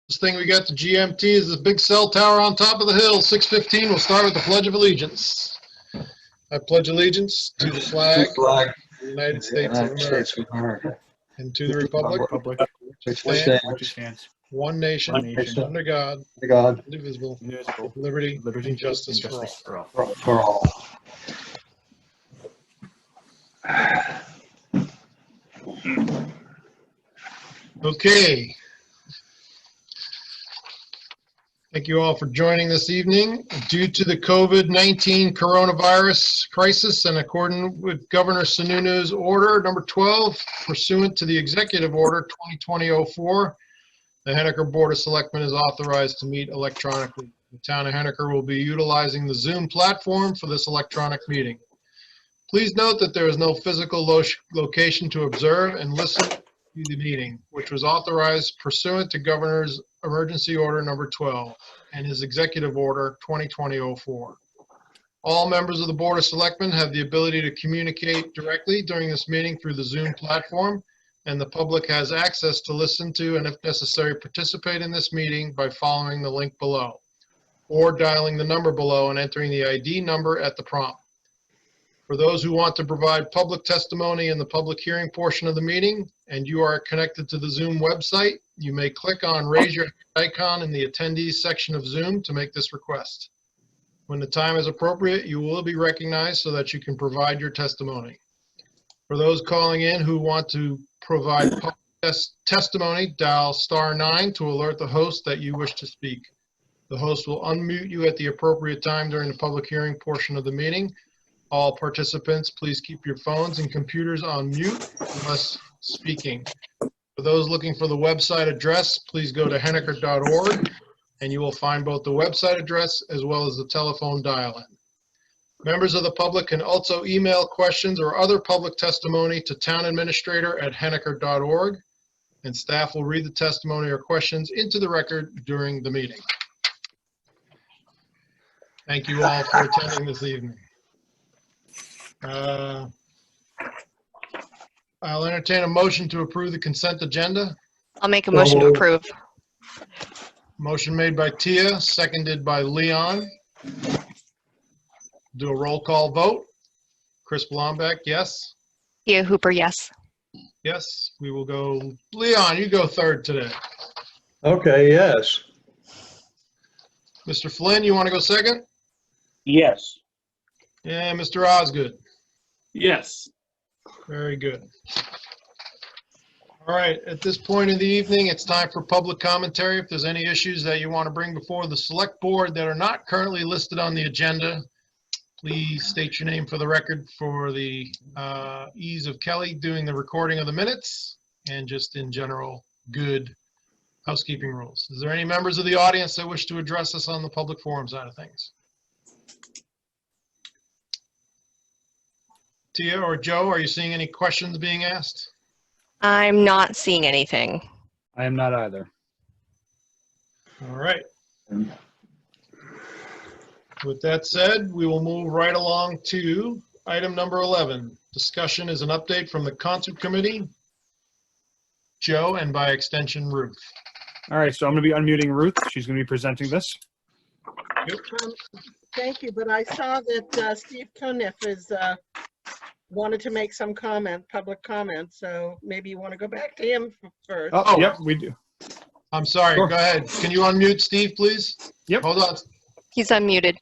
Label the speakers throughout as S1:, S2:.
S1: This thing we got, the GMT, is this big cell tower on top of the hill. 6:15. We'll start with the Pledge of Allegiance. I pledge allegiance to the flag of the United States of America and to the republic which stands one nation under God, indivisible, with liberty and justice for all. Okay. Thank you all for joining this evening. Due to the COVID-19 coronavirus crisis and according with Governor Sununu's order number 12, pursuant to the Executive Order 2020-04, the Henniker Board of Selectmen is authorized to meet electronically. The town of Henniker will be utilizing the Zoom platform for this electronic meeting. Please note that there is no physical location to observe and listen to the meeting, which was authorized pursuant to Governor's Emergency Order number 12 and his Executive Order 2020-04. All members of the Board of Selectmen have the ability to communicate directly during this meeting through the Zoom platform, and the public has access to listen to and, if necessary, participate in this meeting by following the link below or dialing the number below and entering the ID number at the prompt. For those who want to provide public testimony in the public hearing portion of the meeting and you are connected to the Zoom website, you may click on raise your hand icon in the attendees section of Zoom to make this request. When the time is appropriate, you will be recognized so that you can provide your testimony. For those calling in who want to provide public testimony, dial *9 to alert the host that you wish to speak. The host will unmute you at the appropriate time during the public hearing portion of the meeting. All participants, please keep your phones and computers on mute unless speaking. For those looking for the website address, please go to henniker.org and you will find both the website address as well as the telephone dial-in. Members of the public can also email questions or other public testimony to townadministrator@henniker.org, and staff will read the testimony or questions into the record during the meeting. Thank you all for attending this evening. I'll entertain a motion to approve the consent agenda.
S2: I'll make a motion to approve.
S1: Motion made by Tia, seconded by Leon. Do a roll call vote. Chris Blombeck, yes.
S2: Tia Hooper, yes.
S1: Yes, we will go. Leon, you go third today.
S3: Okay, yes.
S1: Mr. Flynn, you want to go second?
S4: Yes.
S1: And Mr. Osgood.
S4: Yes.
S1: Very good. All right, at this point in the evening, it's time for public commentary. If there's any issues that you want to bring before the select board that are not currently listed on the agenda, please state your name for the record for the ease of Kelly doing the recording of the minutes and just in general good housekeeping rules. Is there any members of the audience that wish to address us on the public forum side of things? Tia or Joe, are you seeing any questions being asked?
S2: I'm not seeing anything.
S5: I am not either.
S1: All right. With that said, we will move right along to item number 11. Discussion is an update from the concert committee. Joe, and by extension, Ruth.
S5: All right, so I'm going to be unmuting Ruth. She's going to be presenting this.
S1: Yep.
S6: Thank you, but I saw that Steve Coniff is wanted to make some public comment, so maybe you want to go back to him first.
S5: Oh, yep, we do.
S1: I'm sorry,
S5: Sure.
S1: Go ahead. Can you unmute Steve, please?
S5: Yep.
S1: Hold on.
S2: He's unmuted.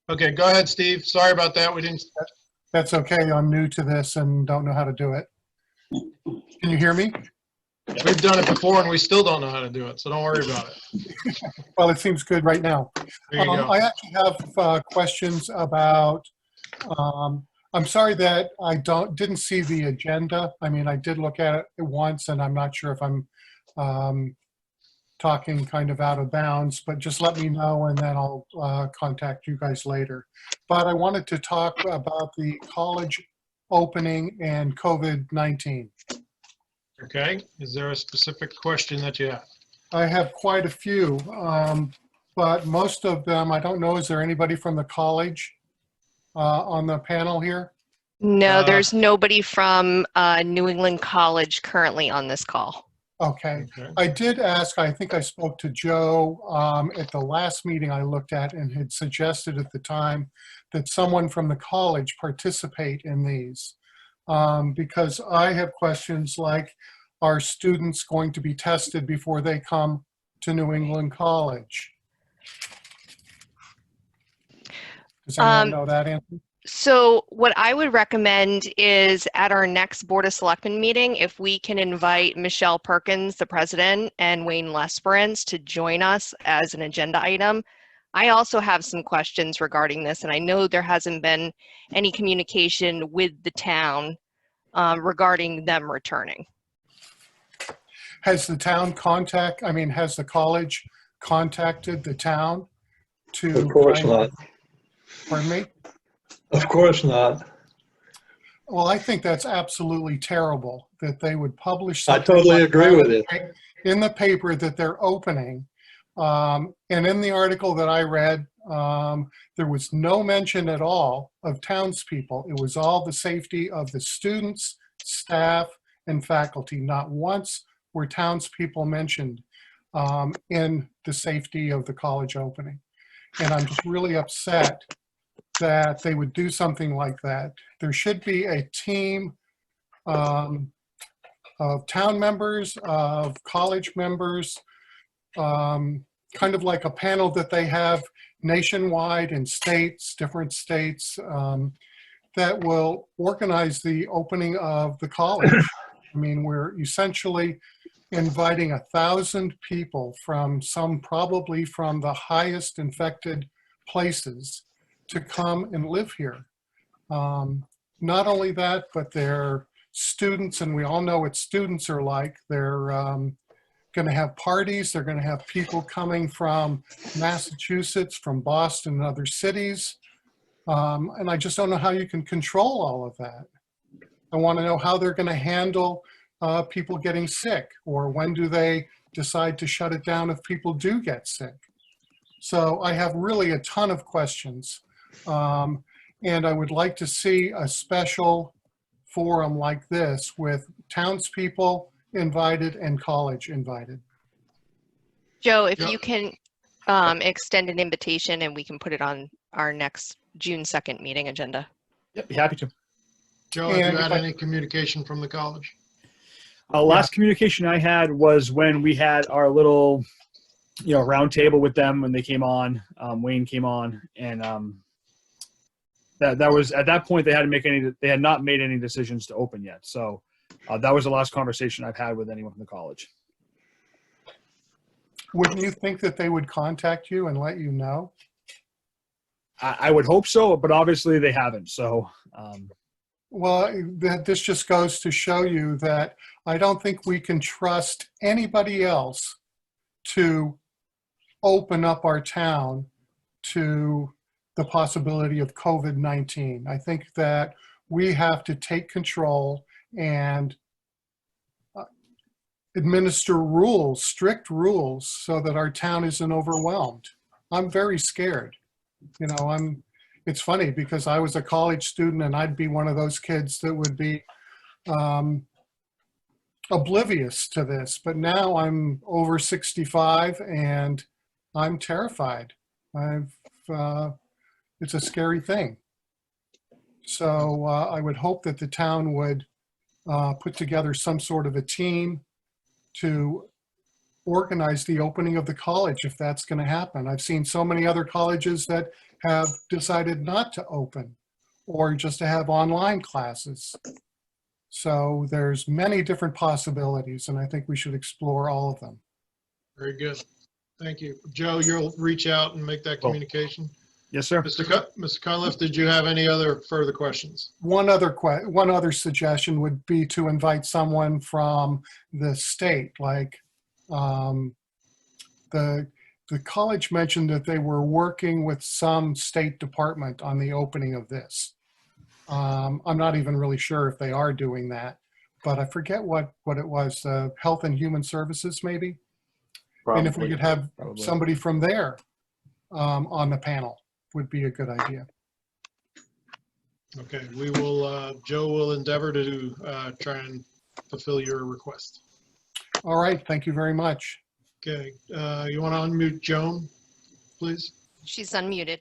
S1: Okay, go ahead, Steve. Sorry about that. We didn't.
S7: That's okay. I'm new to this and don't know how to do it. Can you hear me?
S1: We've done it before and we still don't know how to do it, so don't worry about it.
S7: Well, it seems good right now.
S1: There you go.
S7: I actually have questions about, I'm sorry that I didn't see the agenda. I mean, I did look at it once and I'm not sure if I'm talking kind of out of bounds, but just let me know and then I'll contact you guys later. But I wanted to talk about the college opening and COVID-19.
S1: Okay, is there a specific question that you have?
S7: I have quite a few, but most of them, I don't know, is there anybody from the college on the panel here?
S2: No, there's nobody from New England College currently on this call.
S7: Okay.
S1: Okay.
S7: I did ask, I think I spoke to Joe at the last meeting I looked at and had suggested at the time that someone from the college participate in these. Because I have questions like, are students going to be tested before they come to New England College? Does anyone know that answer?
S2: So what I would recommend is at our next Board of Selectmen meeting, if we can invite Michelle Perkins, the president, and Wayne Lesperance to join us as an agenda item. I also have some questions regarding this, and I know there hasn't been any communication with the town regarding them returning.
S7: Has the town has the college contacted the town to?
S3: Of course not.
S7: Pardon me?
S3: Of course not.
S7: Well, I think that's absolutely terrible that they would publish
S3: I
S7: something
S3: totally
S7: like
S3: agree
S7: that
S3: with you.
S7: in the paper that they're opening. And in the article that I read, there was no mention at all of townspeople. It was all the safety of the students, staff, and faculty. Not once were townspeople mentioned in the safety of the college opening. And I'm just really upset that they would do something like that. There should be a team of town members, of college members, kind of like a panel that they have nationwide in states, different states, that will organize the opening of the college. I mean, we're essentially inviting 1,000 people from probably from the highest infected places to come and live here. Not only that, but they're students, and we all know what students are like. They're going to have parties. They're going to have people coming from Massachusetts, from Boston, and other cities. And I just don't know how you can control all of that. I want to know how they're going to handle people getting sick, or when do they decide to shut it down if people do get sick. So I have really a ton of questions. And I would like to see a special forum like this with townspeople invited and college invited.
S2: Joe, if
S1: Yeah.
S2: you can extend an invitation and we can put it on our next June 2nd meeting agenda.
S5: Yep, be happy to.
S1: Joe, have
S7: And
S1: you
S7: if
S1: had
S7: I-
S1: any communication from the college?
S5: Last communication I had was when we had our little, round table with them when they came on. Wayne came on, and that was at that point they had not made any decisions to open yet. So that was the last conversation I've had with anyone from the college.
S7: Wouldn't you think that they would contact you and let you know?
S5: I would hope so, but obviously they haven't. So
S7: Well, this just goes to show you that I don't think we can trust anybody else to open up our town to the possibility of COVID-19. I think that we have to take control and administer rules, strict rules, so that our town isn't overwhelmed. I'm very scared. It's funny because I was a college student and I'd be one of those kids that would be oblivious to this, but now I'm over 65 and I'm terrified. It's a scary thing. So I would hope that the town would put together some sort of a team to organize the opening of the college if that's going to happen. I've seen so many other colleges that have decided not to open or just to have online classes. So there's many different possibilities, and I think we should explore all of them.
S1: Very good. Thank you. Joe, you'll reach out and make that communication.
S5: yes, sir.
S1: Mr. Cunliffe, did you have any other further questions?
S7: One other suggestion would be to invite someone from the state, like the college mentioned that they were working with some state department on the opening of this. I'm not even really sure if they are doing that, but I forget what it was, Health and Human Services maybe?
S4: Probably.
S7: And if we could have
S5: Probably.
S7: somebody from there on the panel, would be a good idea.
S1: Okay, we will, Joe will endeavor to try and fulfill your request.
S7: All right, thank you very much.
S1: Okay, you want to unmute Joan, please?
S2: She's unmuted.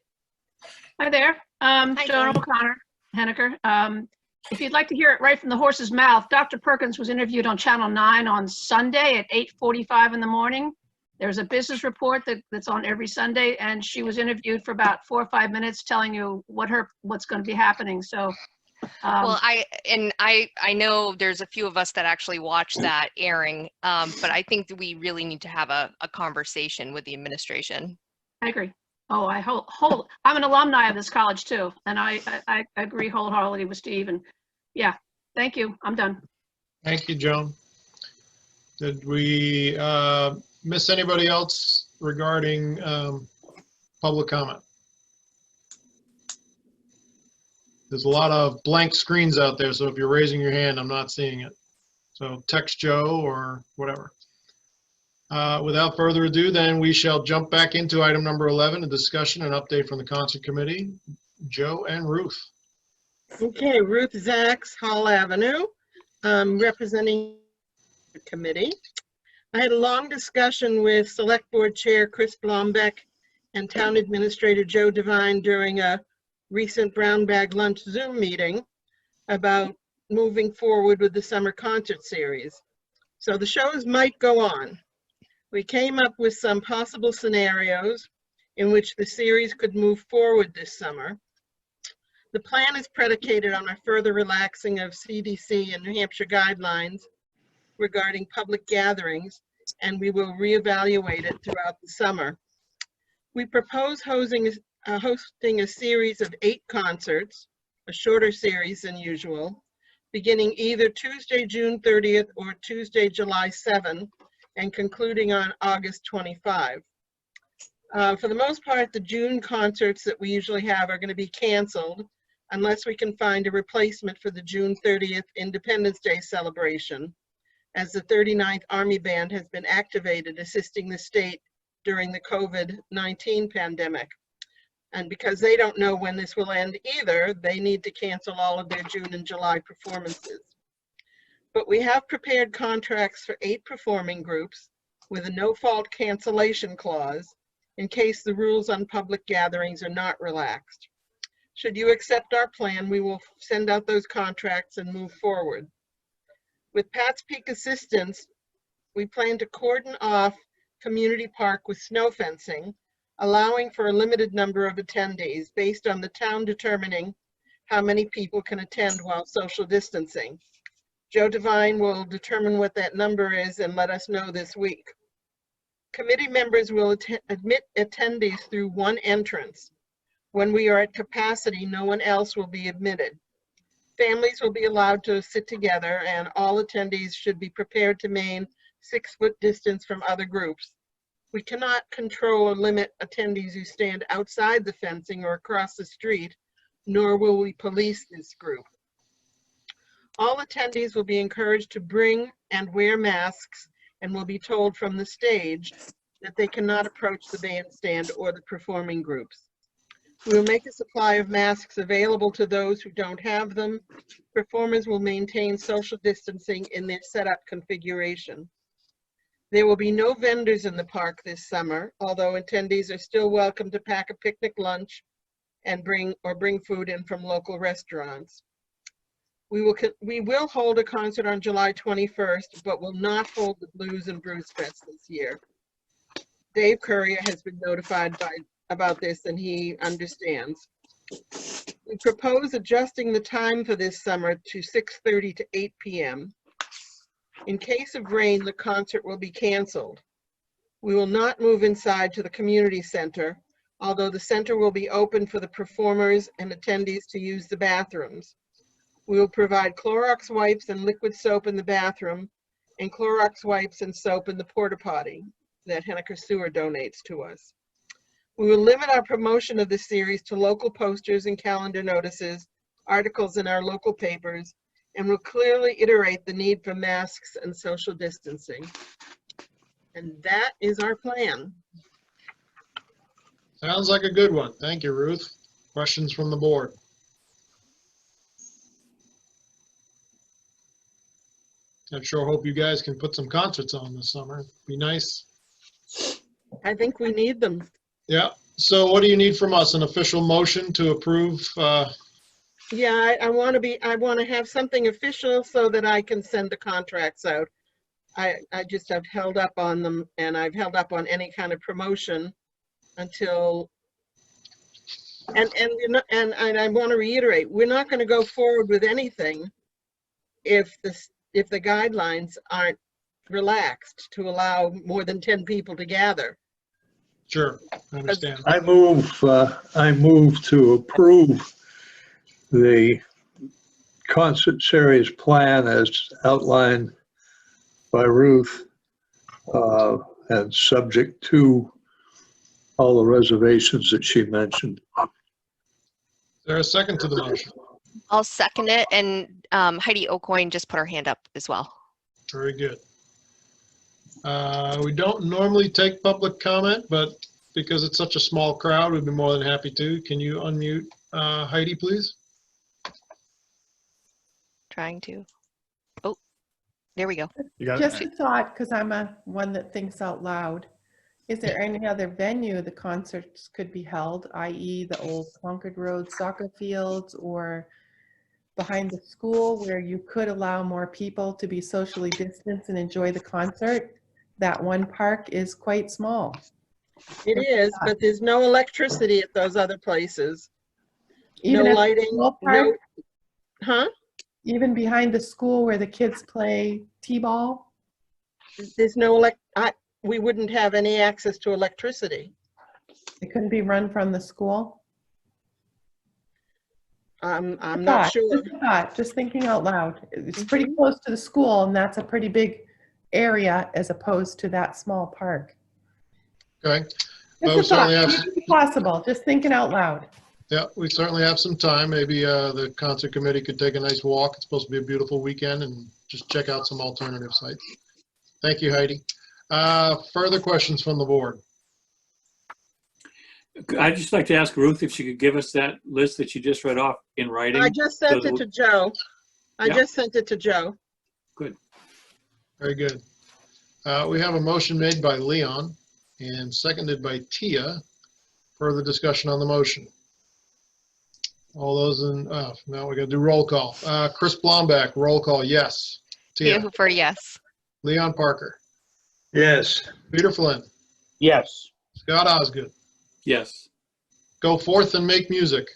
S8: Hi there,
S2: Hi,
S8: Joan
S2: Joan.
S8: O'Connor, Henniker. If you'd like to hear it right from the horse's mouth, Dr. Perkins was interviewed on Channel 9 on Sunday at 8:45 in the morning. There's a business report that's on every Sunday, and she was interviewed for about 4 or 5 minutes telling you what's going to be happening. So,
S2: Well, I know there's a few of us that actually watch that airing, but I think that we really need to have a conversation with the administration.
S8: I agree. Oh, I'm an alumni of this college too, and I agree wholeheartedly with Steve. And yeah, thank you. I'm done.
S1: Thank you, Joan. Did we miss anybody else regarding public comment? There's a lot of blank screens out there, so if you're raising your hand, I'm not seeing it. So text Joe or whatever. Without further ado, then we shall jump back into item number 11, a discussion and update from the concert committee. Joe and Ruth.
S6: Okay, Ruth Zaks, Hall Avenue, representing the committee. I had a long discussion with Select Board Chair Chris Blombeck and Town Administrator Joe Devine during a recent Brown Bag Lunch Zoom meeting about moving forward with the summer concert series. So the shows might go on. We came up with some possible scenarios in which the series could move forward this summer. The plan is predicated on a further relaxing of CDC and New Hampshire guidelines regarding public gatherings, and we will reevaluate it throughout the summer. We propose hosting a series of 8 concerts, a shorter series than usual, beginning either Tuesday, June 30th or Tuesday, July 7th, and concluding on August 25. For the most part, the June concerts that we usually have are going to be canceled unless we can find a replacement for the June 30th Independence Day celebration, as the 39th Army Band has been activated assisting the state during the COVID-19 pandemic. And because they don't know when this will end either, they need to cancel all of their June and July performances. But we have prepared contracts for 8 performing groups with a no-fault cancellation clause in case the rules on public gatherings are not relaxed. Should you accept our plan, we will send out those contracts and move forward. With Pat's Peak assistance, we plan to cordon off Community Park with snow fencing, allowing for a limited number of attendees based on the town determining how many people can attend while social distancing. Joe Devine will determine what that number is and let us know this week. Committee members will admit attendees through one entrance. When we are at capacity, no one else will be admitted. Families will be allowed to sit together, and all attendees should be prepared to maintain 6-foot distance from other groups. We cannot control or limit attendees who stand outside the fencing or across the street, nor will we police this group. All attendees will be encouraged to bring and wear masks and will be told from the stage that they cannot approach the bandstand or the performing groups. We will make a supply of masks available to those who don't have them. Performers will maintain social distancing in their setup configuration. There will be no vendors in the park this summer, although attendees are still welcome to pack a picnic lunch and bring food in from local restaurants. We will hold a concert on July 21st, but will not hold the Blues and Brews Fest this year. Dave Courier has been notified about this, and he understands. We propose adjusting the time for this summer to 6:30 to 8 p.m. In case of rain, the concert will be canceled. We will not move inside to the community center, although the center will be open for the performers and attendees to use the bathrooms. We will provide Clorox wipes and liquid soap in the bathroom, and Clorox wipes and soap in the porta potty that Henniker Sewer donates to us. We will limit our promotion of this series to local posters and calendar notices, articles in our local papers, and will clearly iterate the need for masks and social distancing. And that is our plan.
S1: Sounds like a good one. Thank you, Ruth. Questions from the board? I sure hope you guys can put some concerts on this summer. Be nice.
S6: I think we need them.
S1: Yeah. So what do you need from us? An official motion to approve?
S6: Yeah, I want to have something official so that I can send the contracts out. I just have held up on them, and I've held up on any kind of promotion until, and I want to reiterate, we're not going to go forward with anything if the guidelines aren't relaxed to allow more than 10 people to gather.
S1: Sure, I understand.
S3: I move to approve the concert series plan as outlined by Ruth, and subject to all the reservations that she mentioned.
S1: Is there a second to the motion?
S2: I'll second it, and Heidi O'Coin just put her hand up as well.
S1: Very good. We don't normally take public comment, but because it's such a small crowd, we'd be more than happy to. Can you unmute Heidi, please?
S2: Trying to. Oh, there we go.
S5: You got
S9: Just
S5: it?
S9: a thought, because I'm one that thinks out loud. Is there any other venue the concerts could be held, i.e. the old Concord Road soccer fields or behind the school where you could allow more people to be socially distanced and enjoy the concert? That one park is quite small.
S6: It is, but there's no electricity at those other places.
S9: Even
S6: No
S9: at the
S6: lighting,
S9: school park,
S6: Huh?
S9: even behind the school where the kids play t-ball?
S6: There's no we wouldn't have any access to electricity.
S9: It couldn't be run from the school?
S6: I'm not sure.
S9: Just a thought, just thinking out loud. It's pretty close to the school, and that's a pretty big area as opposed to that small park.
S1: Okay.
S9: Just
S1: we
S9: a thought,
S1: certainly have,
S9: maybe possible, just thinking out loud.
S1: yeah, we certainly have some time. Maybe the concert committee could take a nice walk. It's supposed to be a beautiful weekend, and just check out some alternative sites. Thank you, Heidi. Further questions from the board?
S4: I'd just like to ask Ruth if she could give us that list that you just read off in writing.
S6: I just sent
S4: So
S6: it to Joe. I
S4: Yeah.
S6: just sent it to Joe.
S1: Very good. We have a motion made by Leon and seconded by Tia. Further discussion on the motion. All those in, now we gotta do roll call. Chris Blombeck, roll call, yes.
S2: Tia
S1: Tia,
S2: Hooper, yes.
S1: Leon Parker,
S3: Yes.
S1: Peter Flynn,
S4: Yes.
S1: Scott Osgood.
S4: Yes.
S1: Go forth and make music.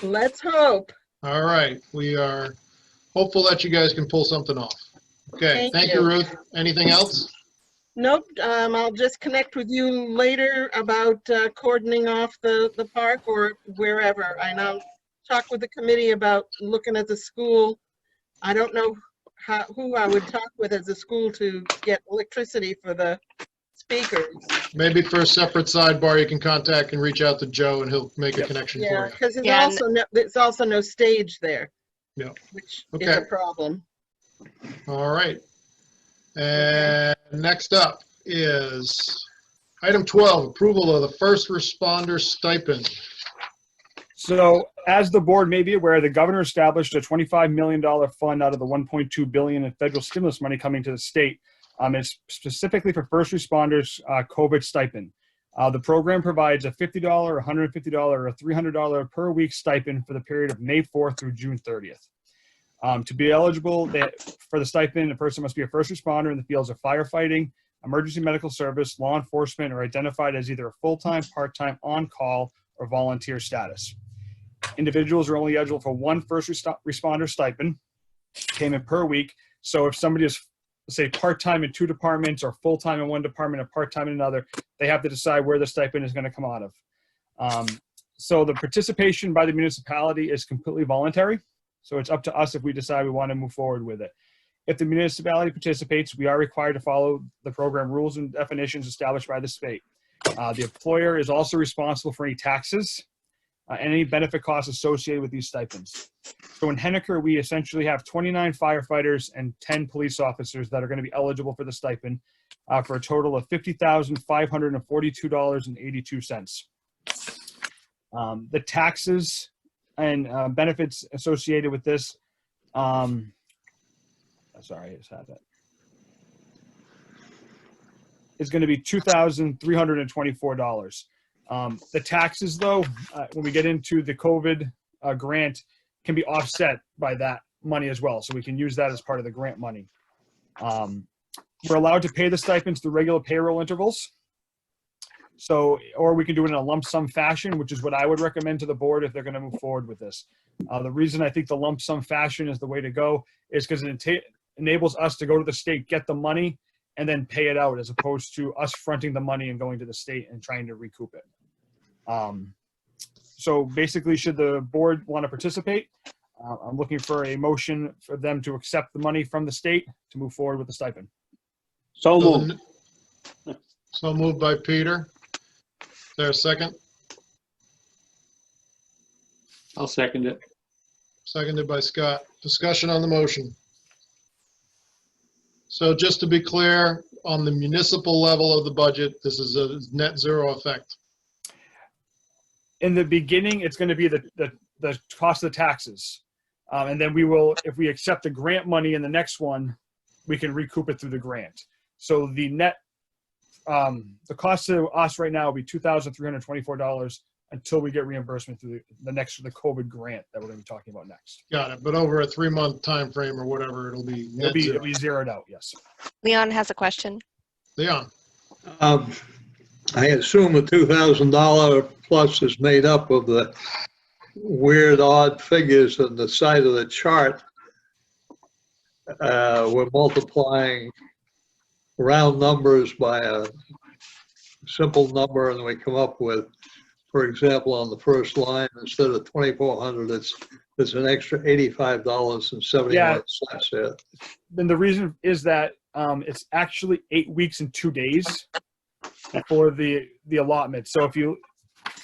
S6: Let's hope.
S1: All right, we are hopeful that you guys can pull something off. Okay,
S6: Thank
S1: thank you,
S6: you.
S1: Ruth. Anything else?
S6: Nope, I'll just connect with you later about cordoning off the park or wherever. And I'll talk with the committee about looking at the school. I don't know who I would talk with as a school to get electricity for the speakers.
S1: Maybe for a separate sidebar, you can contact and reach out to Joe and he'll make a connection
S6: Yeah,
S1: for you.
S6: because
S2: Yeah, and-
S6: there's also no stage there.
S1: Yeah.
S6: Which is
S1: Okay.
S6: a problem.
S1: All right. And next up is item 12, approval of the first responder stipend.
S5: So as the board may be aware, the governor established a $25 million fund out of the $1.2 billion in federal stimulus money coming to the state. It's specifically for first responders COVID stipend. The program provides a $50, $150, or $300 per week stipend for the period of May 4th through June 30th. To be eligible for the stipend, a person must be a first responder in the fields of firefighting, emergency medical service, law enforcement, or identified as either a full-time, part-time, on-call, or volunteer status. Individuals are only eligible for one first responder stipend payment per week. So if somebody is, say, part-time in two departments or full-time in one department or part-time in another, they have to decide where the stipend is going to come out of. So the participation by the municipality is completely voluntary. So it's up to us if we decide we want to move forward with it. If the municipality participates, we are required to follow the program rules and definitions established by the state. The employer is also responsible for any taxes and any benefit costs associated with these stipends. So in Henniker, we essentially have 29 firefighters and 10 police officers that are going to be eligible for the stipend for a total of $50,542.82. The taxes and benefits associated with this, sorry, I just had that. Is going to be $2,324. The taxes, though, when we get into the COVID grant, can be offset by that money as well. So we can use that as part of the grant money. We're allowed to pay the stipends through regular payroll intervals. So, or we can do it in a lump sum fashion, which is what I would recommend to the board if they're going to move forward with this. The reason I think the lump sum fashion is the way to go is because it enables us to go to the state, get the money, and then pay it out, as opposed to us fronting the money and going to the state and trying to recoup it. So basically, should the board want to participate, I'm looking for a motion for them to accept the money from the state to move forward with the stipend.
S10: So moved.
S1: So moved by Peter. Is there a second?
S4: I'll second it.
S1: Seconded by Scott. Discussion on the motion. So just to be clear, on the municipal level of the budget, this is a net zero effect.
S5: In the beginning, it's going to be the cost of the taxes. And then we will, if we accept the grant money in the next one, we can recoup it through the grant. So the net, the cost to us right now will be $2,324 until we get reimbursement through the COVID grant that we're going to be talking about next.
S1: Got it. But over a 3-month time frame or whatever, it'll be net zero.
S5: It'll be zeroed out, yes.
S2: Leon has a question.
S1: Leon.
S3: I assume the $2,000 plus is made up of the weird odd figures on the side of the chart. We're multiplying round numbers by a simple number, and we come up with, for example, on the first line, instead of $2,400, it's an extra $85.71.
S5: Yeah. Then the reason is that it's actually 8 weeks and 2 days for the allotment. So if you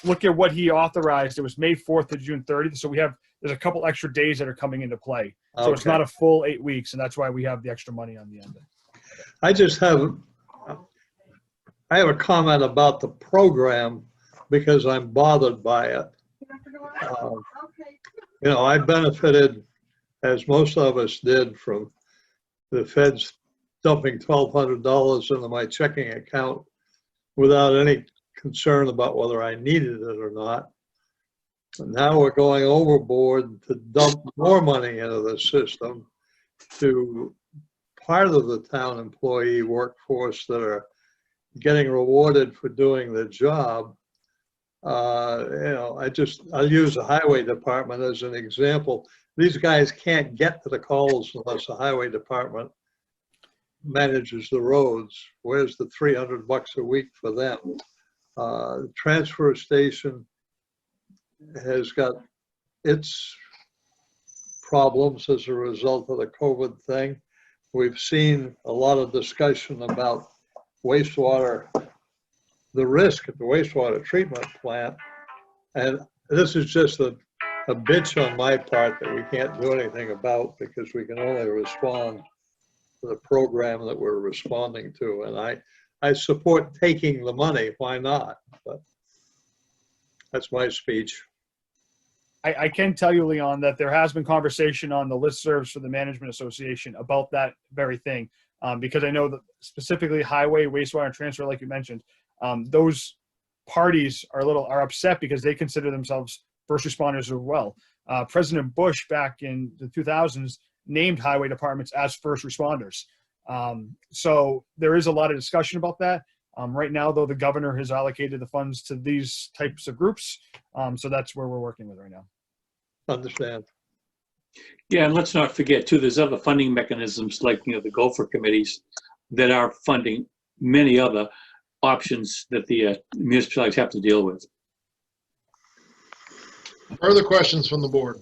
S5: look at what he authorized, it was May 4th to June 30th. So there's a couple extra days that are coming into play. So It's not a full 8 weeks, and that's why we have the extra money on the end.
S3: I have a comment about the program because I'm bothered by it. You know, I benefited, as most of us did, from the feds dumping $1,200 into my checking account without any concern about whether I needed it or not. And now we're going overboard to dump more money into the system to part of the town employee workforce that are getting rewarded for doing the job. You know, I'll use the highway department as an example. These guys can't get to the calls unless the highway department manages the roads. Where's the $300 a week for them? The transfer station has got its problems as a result of the COVID thing. We've seen a lot of discussion about wastewater, the risk at the wastewater treatment plant. And this is just a bitch on my part that we can't do anything about because we can only respond to the program that we're responding to. And I support taking the money, why not? But that's my speech.
S5: I can tell you, Leon, that there has been conversation on the listservs for the Management Association about that very thing. Because I know that specifically highway, wastewater, and transfer, like you mentioned, those parties are upset because they consider themselves first responders as well. President Bush back in the 2000s named highway departments as first responders. So there is a lot of discussion about that. Right now, though, the governor has allocated the funds to these types of groups. So that's where we're working with right now.
S3: Understand.
S4: Yeah, and let's not forget too, there's other funding mechanisms like, you know, the Gopher committees that are funding many other options that the municipalities have to deal with.
S1: Further questions from the board?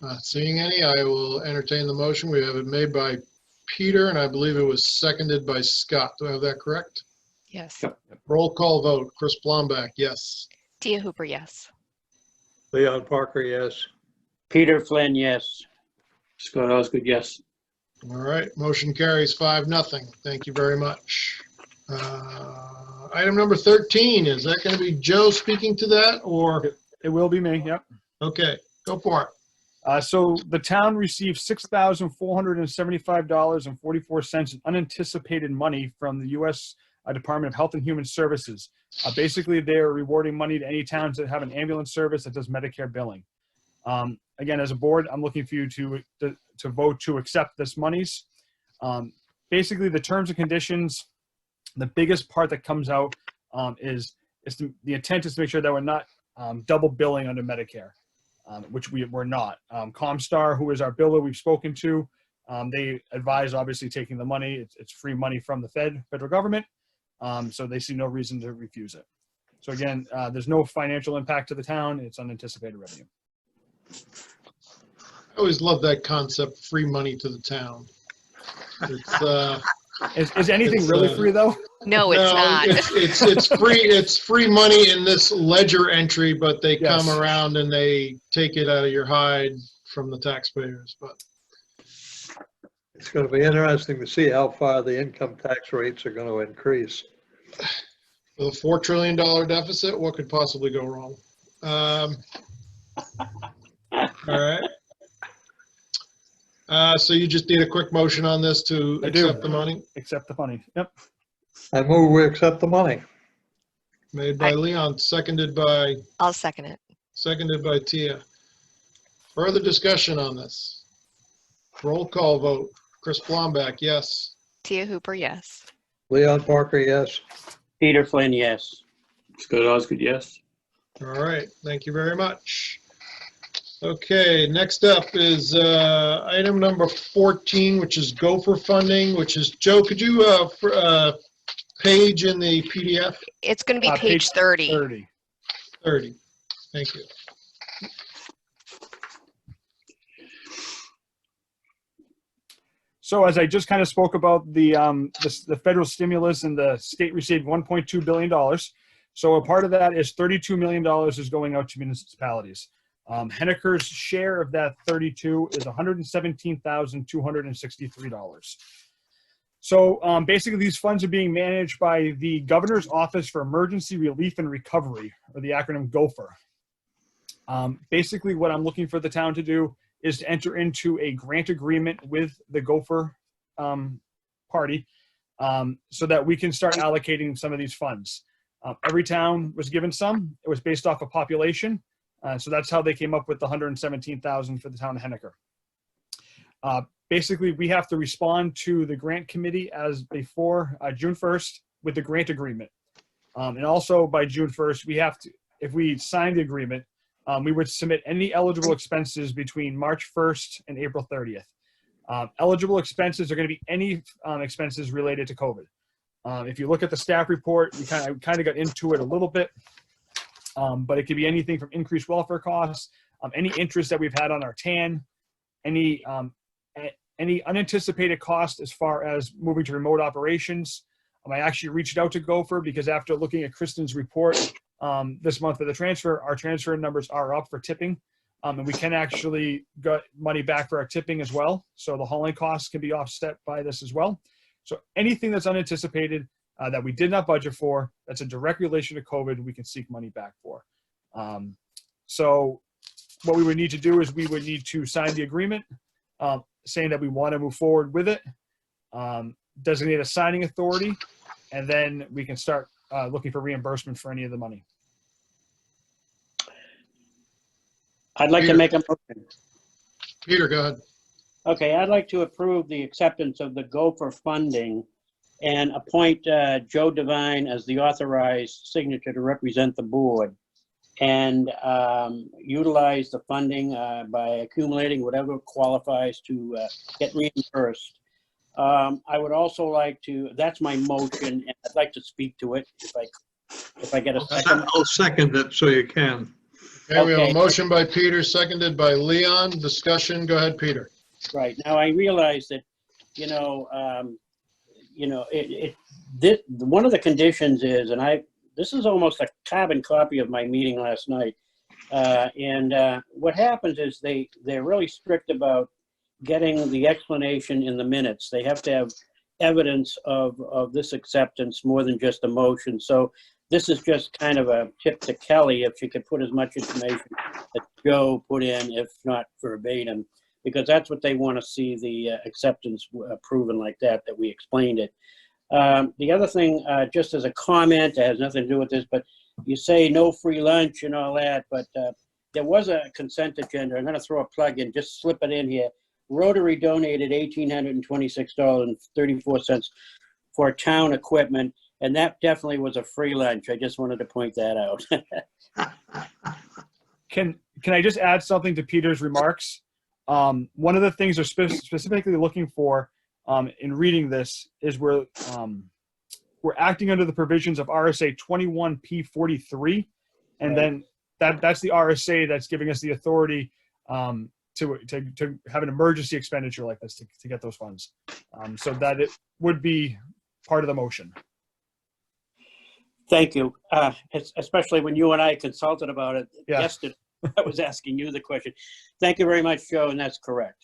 S1: Not seeing any, I will entertain the motion. We have it made by Peter, and I believe it was seconded by Scott. Do I have that correct?
S2: Yes.
S4: Yep.
S1: Roll call vote. Chris Blomback, yes.
S2: Tia Hooper, yes.
S3: Leon Parker, yes.
S10: Peter Flynn, yes.
S4: Scott Osgood, yes.
S1: All right, motion carries 5-0. Thank you very much. Item number 13, is that going to be Joe speaking to that, or?
S5: It will be me, yep.
S1: Okay, Go for it.
S5: So the town received $6,475.44 in unanticipated money from the U.S. Department of Health and Human Services. Basically, they're rewarding money to any towns that have an ambulance service that does Medicare billing. Again, as a board, I'm looking for you to vote to accept this monies. Basically, the terms and conditions, the biggest part that comes out is the intent is to make sure that we're not double billing under Medicare. Which we're not. Comstar, who is our biller we've spoken to, they advise obviously taking the money. It's free money from the federal government, so they see no reason to refuse it. So again, there's no financial impact to the town. It's unanticipated revenue.
S1: I always love that concept, free money to the town. It's,
S5: Is anything really free though?
S2: No, it's not.
S1: It's free. It's free money in this ledger entry, but they
S5: Yes.
S1: come around and they take it out of your hide from the taxpayers. But
S3: It's going to be interesting to see how far the income tax rates are going to increase.
S1: with a $4 trillion deficit, what could possibly go wrong? All right. So you just need a quick motion on this to
S5: I do.
S1: accept the money?
S5: Accept the money. Yep.
S3: I move we accept the money.
S1: Made by Leon, seconded by
S2: I'll second it.
S1: Tia. Further discussion on this? Roll call vote. Chris Blomback, yes.
S2: Tia Hooper, yes.
S3: Leon Parker, yes.
S10: Peter Flynn, yes.
S4: Scott Osgood, yes.
S1: All right, thank you very much. Okay, next up is item number 14, which is gopher funding, which is, Joe, could you page in the PDF?
S2: It's going to be page 30.
S5: 30.
S1: 30, thank you.
S5: So as I just kind of spoke about the federal stimulus, and the state received $1.2 billion. So a part of that is $32 million is going out to municipalities. Henniker's share of that 32 is $117,263. So basically these funds are being managed by the Governor's Office for Emergency Relief and Recovery, or the acronym GOFR. Basically what I'm looking for the town to do is to enter into a grant agreement with the Gopher party so that we can start allocating some of these funds. Every town was given some. It was based off of population. So that's how they came up with the $117,000 for the town of Henniker. Basically, we have to respond to the grant committee as before June 1st with the grant agreement. And also by June 1st, we have to, if we sign the agreement, we would submit any eligible expenses between March 1st and April 30th. Eligible expenses are going to be any expenses related to COVID. If you look at the staff report, we kind of got into it a little bit, but it could be anything from increased welfare costs, any interest that we've had on our TAN, any unanticipated cost as far as moving to remote operations. I actually reached out to Gopher because after looking at Kristen's report this month for the transfer, our transfer numbers are up for tipping. And we can actually get money back for our tipping as well. So the hauling costs can be offset by this as well. So anything that's unanticipated that we did not budget for, that's a direct relation to COVID, we can seek money back for. So what we would need to do is we would need to sign the agreement saying that we want to move forward with it, designate a signing authority, and then we can start looking for reimbursement for any of the money.
S10: I'd like
S1: Peter.
S10: to make a motion.
S1: Peter, go ahead.
S10: Okay, I'd like to approve the acceptance of the Gopher funding and appoint Joe Devine as the authorized signature to represent the board, and utilize the funding by accumulating whatever qualifies to get reimbursed. I would also like to, that's my motion, and I'd like to speak to it if I get a second.
S3: I'll second it so you can.
S1: Okay, we have a
S10: Okay.
S1: motion by Peter, seconded by Leon. Discussion, go ahead, Peter.
S10: Right. Now, I realize that, one of the conditions is, and this is almost a carbon copy of my meeting last night. What happens is they're really strict about getting the explanation in the minutes. They have to have evidence of this acceptance more than just a motion. So this is just kind of a tip to Kelly, if she could put as much information as Joe put in, if not verbatim, because that's what they want to see, the acceptance proven like that we explained it. The other thing, just as a comment, it has nothing to do with this, but you say no free lunch and all that, but there was a consent agenda. I'm going to throw a plug in, just slip it in here. Rotary donated $1,826.34 for town equipment, and that definitely was a free lunch. I just wanted to point that out.
S5: Can I just add something to Peter's remarks? One of the things they're specifically looking for in reading this is we're acting under the provisions of RSA 21P43, and then that's the RSA that's giving us the authority to have an emergency expenditure like this to get those funds. So that it would be part of the motion.
S10: Thank you. Especially when you and I consulted about it
S5: Yeah.
S10: yesterday. I was asking you the question. Thank you very much, Joe, and that's correct.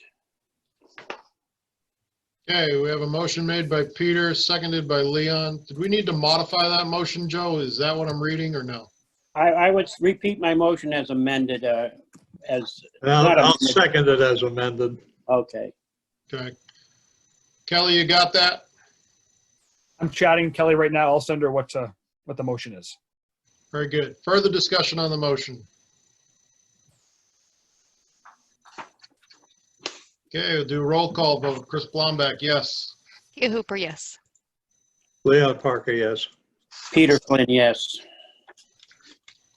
S1: Okay, we have a motion made by Peter, seconded by Leon. Did we need to modify that motion, Joe? Is that what I'm reading or no?
S10: I would repeat my motion as amended, as. not
S3: I'll
S10: amended.
S3: second it as amended.
S10: Okay.
S1: Okay. Kelly, you got that?
S5: I'm chatting Kelly right now. I'll send her what the motion is.
S1: Very good. Further discussion on the motion? Okay, we'll do a roll call vote. Chris Blomback, yes.
S2: Tia Hooper, yes.
S3: Leon Parker, yes.
S10: Peter Flynn, yes.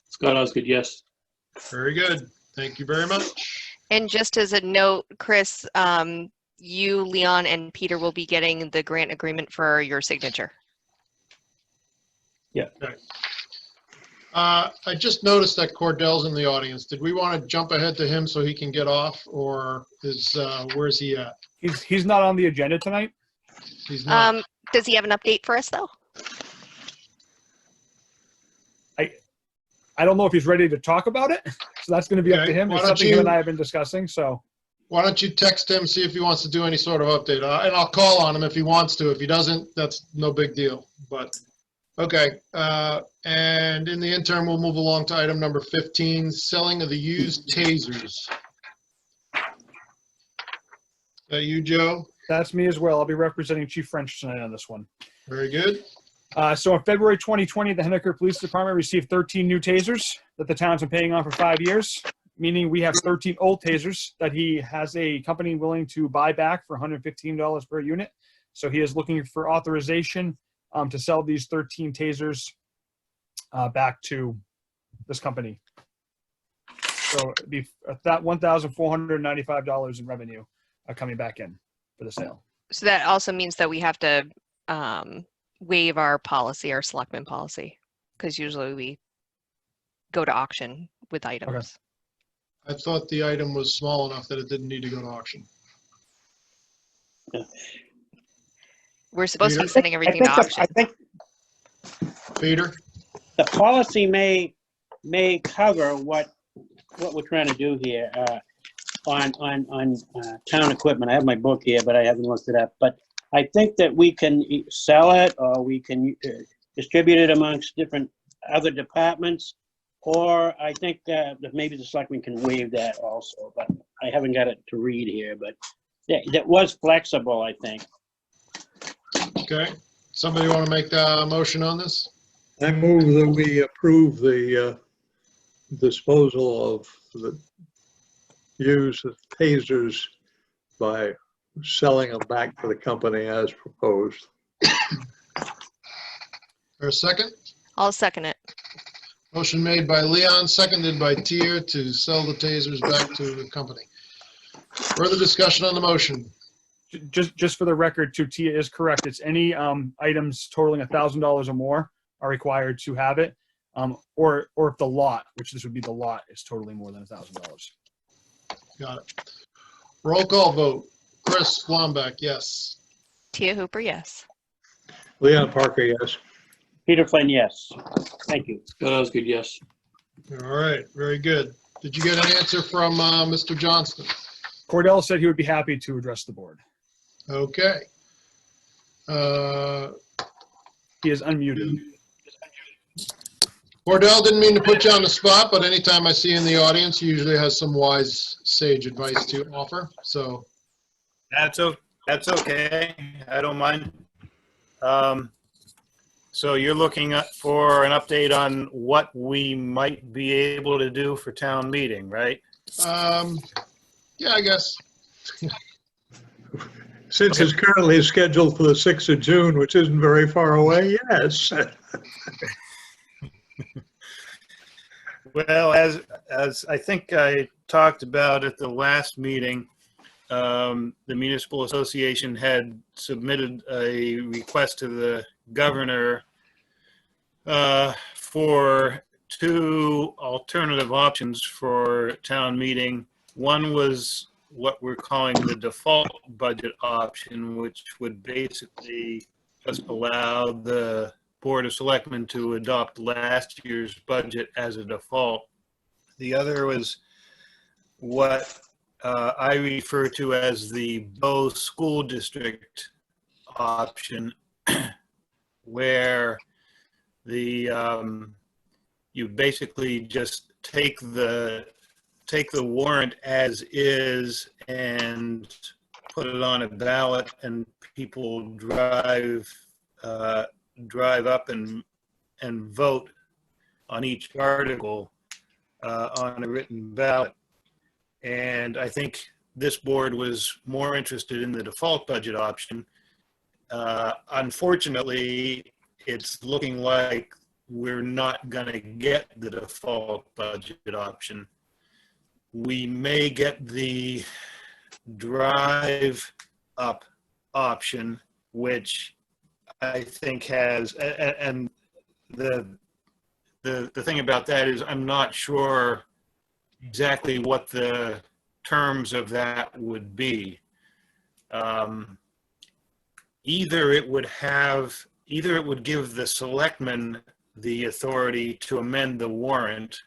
S4: Scott Osgood, yes.
S1: Very good. Thank you very much.
S2: And just as a note, Chris, you, Leon, and Peter will be getting the grant agreement for your signature.
S1: I just noticed that Cordell's in the audience. Did we want to jump ahead to him so he can get off, or where's he at?
S5: He's not on the agenda tonight.
S1: He's not.
S2: Does he have an update for us, though?
S5: I don't know if he's ready to talk about it, so that's going to be up to
S1: Okay.
S5: him.
S1: Why
S5: It's
S1: don't
S5: something
S1: you-
S5: him and I have been discussing. So
S1: Why don't you text him, see if he wants to do any sort of update? And I'll call on him if he wants to. If he doesn't, that's no big deal. But, okay. And in the interim, we'll move along to item number 15, selling of the used tasers. Is that you, Joe?
S5: that's me as well. I'll be representing Chief French tonight on this one.
S1: Very good.
S5: So in February 2020, the Henniker Police Department received 13 new tasers that the town's been paying on for 5 years, meaning we have 13 old tasers that he has a company willing to buy back for $115 per unit. So he is looking for authorization to sell these 13 tasers back to this company. So it'd be that $1,495 in revenue coming back in for the sale.
S2: So that also means that we have to waive our policy, our selectman policy, because usually we go to auction with items.
S1: I thought the item was small enough that it didn't need to go to auction.
S2: We're supposed to be
S1: Peter?
S2: sending everything to auction.
S10: I think
S1: Peter?
S10: the policy may cover what we're trying to do here on town equipment. I have my book here, but I haven't looked it up. But I think that we can sell it, or we can distribute it amongst different other departments, or I think that maybe the selectmen can waive that also. But I haven't got it to read here. But that was flexible, I think.
S1: Okay. Somebody want to make the motion on this?
S3: I move that we approve the disposal of the used tasers by selling them back to the company as proposed.
S1: Or a second?
S2: I'll second it.
S1: Motion made by Leon, seconded by Tia to sell the tasers back to the company. Further discussion on the motion?
S5: Just for the record, too, Tia is correct. It's any items totaling $1,000 or more are required to have it, or if the lot, which this would be the lot, is totaling more than $1,000.
S1: Got it. Roll call vote. Chris Blomback, yes.
S2: Tia Hooper, yes.
S3: Leon Parker, yes.
S10: Peter Flynn, yes. Thank you.
S4: Scott Osgood, yes.
S1: All right, very good. Did you get an answer from Mr. Johnston?
S5: Cordell said he would be happy to address the board.
S1: Okay.
S5: He is unmuted.
S1: Cordell, didn't mean to put you on the spot, but anytime I see you in the audience, he usually has some wise sage advice to offer. So
S11: That's okay. I don't mind. So you're looking for an update on what we might be able to do for town meeting, right?
S1: yeah, I guess.
S3: Since it's currently scheduled for the 6th of June, which isn't very far away, yes.
S11: Well, as I think I talked about at the last meeting, the Municipal Association had submitted a request to the governor for 2 alternative options for town meeting. One was what we're calling the default budget option, which would basically just allow the Board of Selectmen to adopt last year's budget as a default. The other was what I refer to as the BOS school district option, where you basically just take the warrant as is and put it on a ballot, and people drive up and vote on each article on a written ballot. And I think this board was more interested in the default budget option. Unfortunately, it's looking like we're not going to get the default budget option. We may get the drive up option, which I think has, and the thing about that is I'm not sure exactly what the terms of that would be. Either it would give the selectmen the authority to amend the warrant,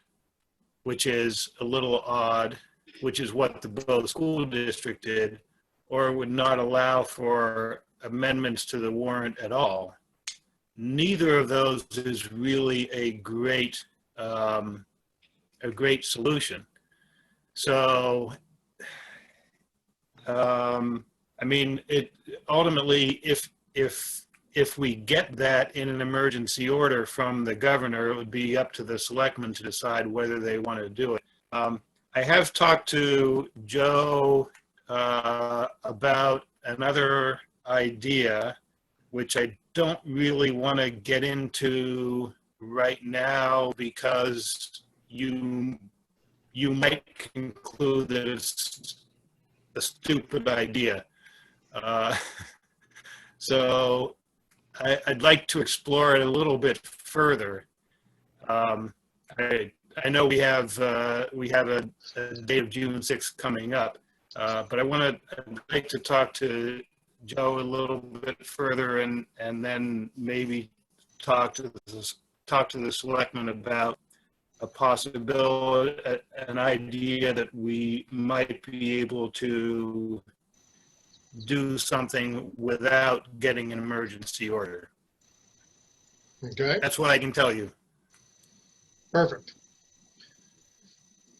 S11: which is a little odd, which is what the BOS school district did, or it would not allow for amendments to the warrant at all. Neither of those is really a great solution. So, I mean, it ultimately, if we get that in an emergency order from the governor, it would be up to the selectmen to decide whether they want to do it. I have talked to Joe about another idea, which I don't really want to get into right now because you might conclude that it's a stupid idea. So I'd like to explore it a little bit further. I know we have a date of June 6th coming up, but I'd like to talk to Joe a little bit further and then maybe talk to the selectmen about a possibility, an idea that we might be able to do something without getting an emergency order.
S1: Okay,
S11: That's what I can tell you.
S1: perfect.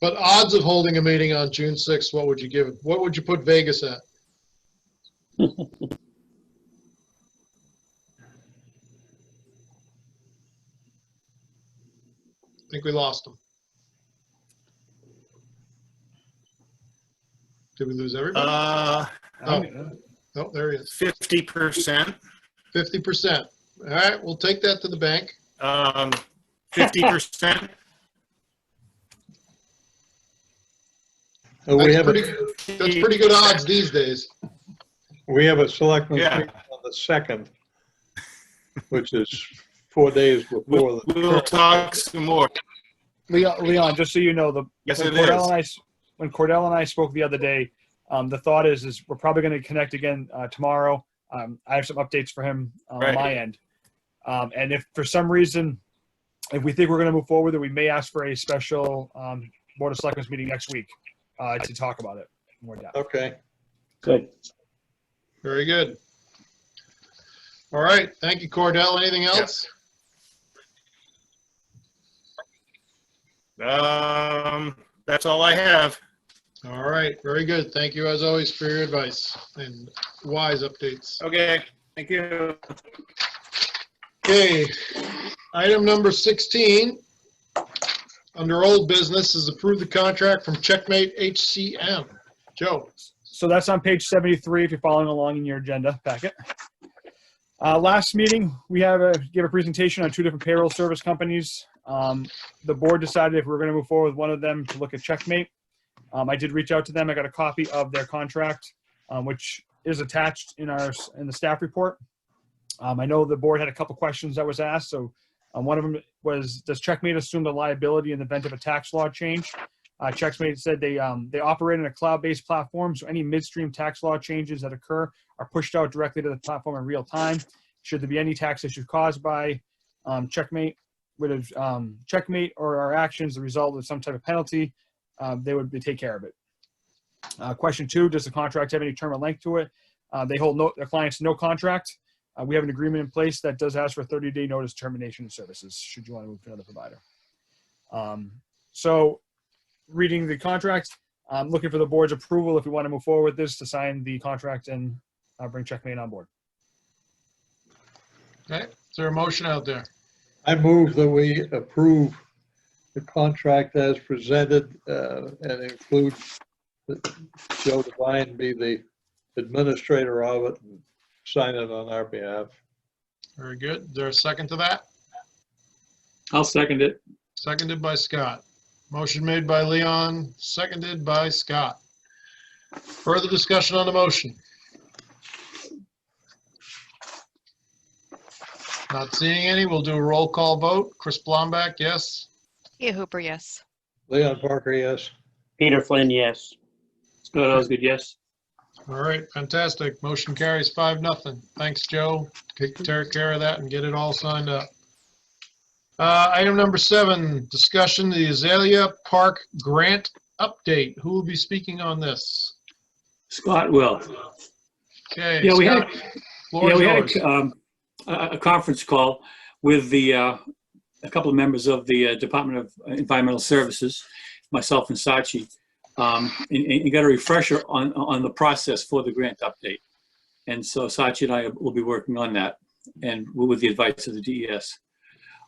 S1: But odds of holding a meeting on June 6th, what would you give it? What would you put Vegas at? I think we lost him. Did we lose everybody? Oh, there he is.
S11: 50%.
S1: 50%. All right, we'll take that to the bank.
S11: 50%.
S3: That's
S1: pretty good odds these days.
S3: We have a selectmen's
S11: Yeah.
S3: meeting on the 2nd, which is 4 days before the.
S11: We'll talk some more.
S5: Leon, just so you know,
S11: Yes,
S5: when
S11: it is.
S5: When Cordell and I spoke the other day, the thought is we're probably going to connect again tomorrow. I have some updates for him on
S11: Right.
S5: my end. And if for some reason, if we think we're going to move forward, then we may ask for a special Board of Selectmen's meeting next week to talk about it more depth.
S3: Okay.
S10: Good.
S1: Very good. All right, thank you, Cordell. Anything else?
S11: That's all I have.
S1: All right, very good. Thank you as always for your advice and wise updates.
S11: Okay, thank you.
S1: Okay, item number 16, under old business, is approve the contract from Checkmate HCM. Joe?
S5: So that's on page 73 if you're following along in your agenda packet. Last meeting, we gave a presentation on 2 different payroll service companies. The board decided if we were going to move forward with one of them to look at Checkmate. I did reach out to them. I got a copy of their contract, which is attached in the staff report. I know the board had a couple questions that was asked. So one of them was, does Checkmate assume the liability in the event of a tax law change? Checkmate said they operate in a cloud-based platform, so any midstream tax law changes that occur are pushed out directly to the platform in real time. Should there be any tax issues caused by Checkmate, Checkmate or our actions the result of some type of penalty, they would take care of it. Question 2, does the contract have any term or length to it? They hold their clients no contract. We have an agreement in place that does ask for a 30-day notice termination of services should you want to move to another provider. So reading the contract, I'm looking for the board's approval if we want to move forward with this to sign the contract and bring Checkmate on board.
S1: Okay, is there a motion out there?
S3: I move that we approve the contract as presented and include Joe Devine be the administrator of it and sign it on our behalf.
S1: Very good. Is there a second to that?
S4: I'll second it.
S1: Seconded by Scott. Motion made by Leon, seconded by Scott. Further discussion on the motion? Not seeing any. We'll do a roll call vote. Chris Blomback, yes.
S2: Tia Hooper, yes.
S3: Leon Parker, yes.
S10: Peter Flynn, yes.
S4: Scott Osgood, yes.
S1: All right, fantastic. Motion carries 5-0. Thanks, Joe. Take care of that and get it all signed up. Item number 7, discussion the Azalea Park grant update. Who will be speaking on this?
S4: Scott will.
S1: Okay.
S4: Yeah, we
S1: Scott, floor is yours.
S4: A conference call with a couple of members of the Department of Environmental Services, myself and Sachi, and got a refresher on the process for the grant update. And so Sachi and I will be working on that, and with the advice of the DES.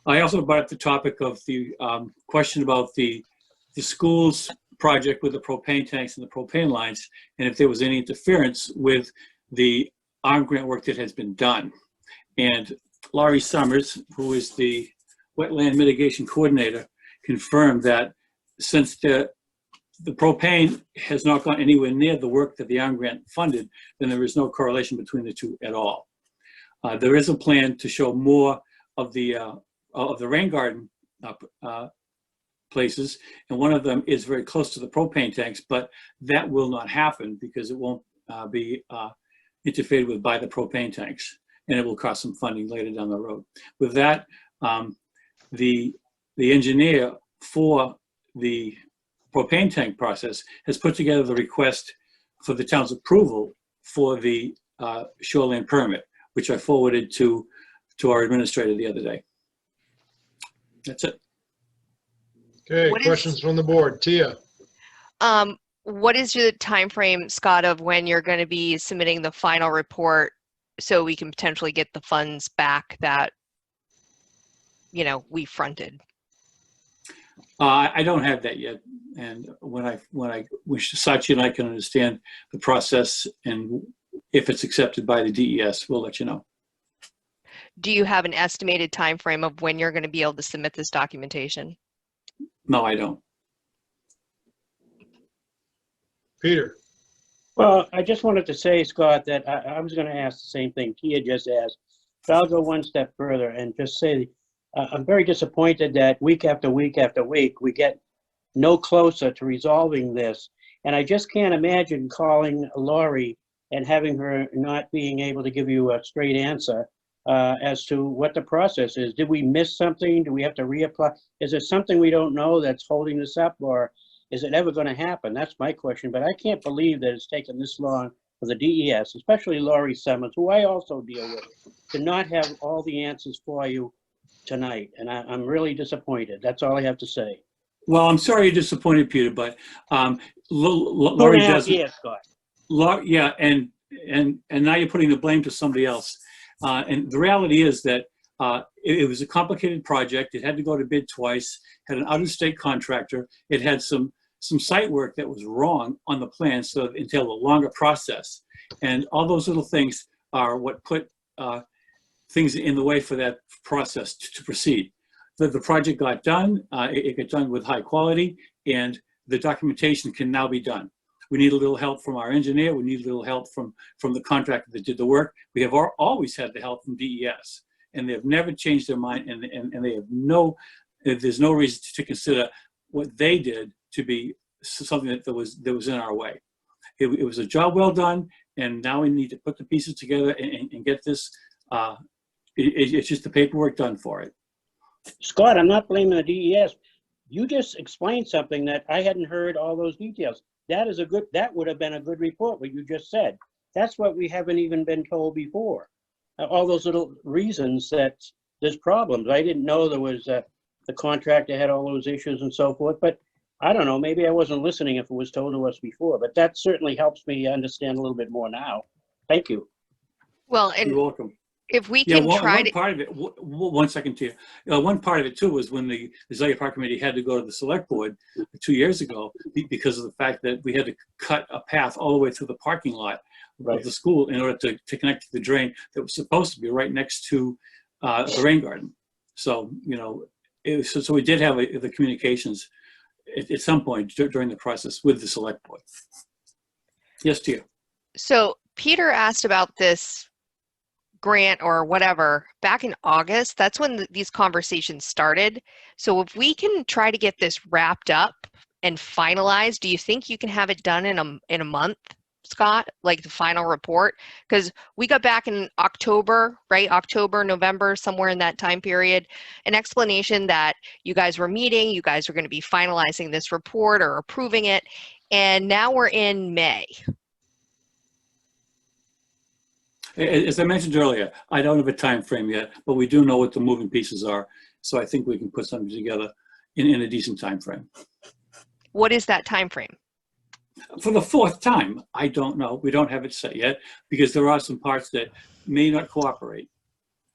S4: I also brought up the topic of the question about the school's project with the propane tanks and the propane lines, and if there was any interference with the ARM grant work that has been done. And Laurie Summers, who is the wetland mitigation coordinator, confirmed that since the propane has not gone anywhere near the work that the ARM grant funded, then there is no correlation between the two at all. There is a plan to show more of the rain garden places, and one of them is very close to the propane tanks, but that will not happen because it won't be interfered with by the propane tanks, and it will cost some funding later down the road. With that, the engineer for the propane tank process has put together the request for the town's approval for the shoreline permit, which I forwarded to our administrator the other day. That's it.
S1: Okay, questions from the board. Tia.
S2: What is your time frame, Scott, of when you're going to be submitting the final report so we can potentially get the funds back that, you know, we fronted?
S4: I don't have that yet, and when I wish Sachi and I can understand the process, and if it's accepted by the DES, we'll let you know.
S2: Do you have an estimated time frame of when you're going to be able to submit this documentation?
S4: No, I don't.
S1: Peter.
S10: Well, I just wanted to say, Scott, that I was going to ask the same thing Tia just asked, but I'll go one step further and just say I'm very disappointed that week after week after week we get no closer to resolving this. And I just can't imagine calling Laurie and having her not being able to give you a straight answer as to what the process is. Did we miss something? Do we have to reapply? Is there something we don't know that's holding this up, or is it ever going to happen? That's my question. But I can't believe that it's taken this long for the DES, especially Laurie Summers, who I also deal with, to not have all the answers for you tonight. And I'm really disappointed. That's all I have to say.
S4: Well, I'm sorry you're disappointed, Peter, but Lori
S10: 2.5
S4: doesn't.
S10: years, Scott.
S4: Yeah, and now you're putting the blame to somebody else. And the reality is that it was a complicated project. It had to go to bid twice, had an out-of-state contractor. It had some site work that was wrong on the plan, so it entailed a longer process. And all those little things are what put things in the way for that process to proceed. The project got done, it got done with high quality, and the documentation can now be done. We need a little help from our engineer. We need a little help from the contractor that did the work. We have always had the help from DES, and they have never changed their mind, and they have there's no reason to consider what they did to be something that was in our way. It was a job well done, and now we need to put the pieces together and get this. It's just the paperwork done for it.
S10: Scott, I'm not blaming the DES. You just explained something that I hadn't heard all those details. That would have been a good report, what you just said. That's what we haven't even been told before. All those little reasons that there's problems. I didn't know there was the contractor had all those issues and so forth, but I don't know, maybe I wasn't listening if it was told to us before, but that certainly helps me understand a little bit more now. Thank you.
S2: Well,
S4: You're
S2: and
S4: welcome.
S2: if we
S4: Yeah,
S2: can try
S4: one
S2: to,
S4: part of it, 1 second to you. One part of it too was when the Azalea Park Committee had to go to the select board 2 years ago because of the fact that we had to cut a path all the way through the parking lot of the school in order to connect to the drain that was supposed to be right next to the rain garden. So, you know, so we did have the communications at some point during the process with the select board. Yes, Tia.
S2: so Peter asked about this grant or whatever back in August. That's when these conversations started. So if we can try to get this wrapped up and finalized, do you think you can have it done in a month, Scott, like the final report? Because we got back in October, right? October, November, somewhere in that time period, an explanation that you guys were meeting, you guys were going to be finalizing this report or approving it. And now we're in May.
S4: As I mentioned earlier, I don't have a time frame yet, but we do know what the moving pieces are. So I think we can put something together in a decent time frame.
S2: What is that time frame?
S4: For the fourth time, I don't know. We don't have it set yet because there are some parts that may not cooperate.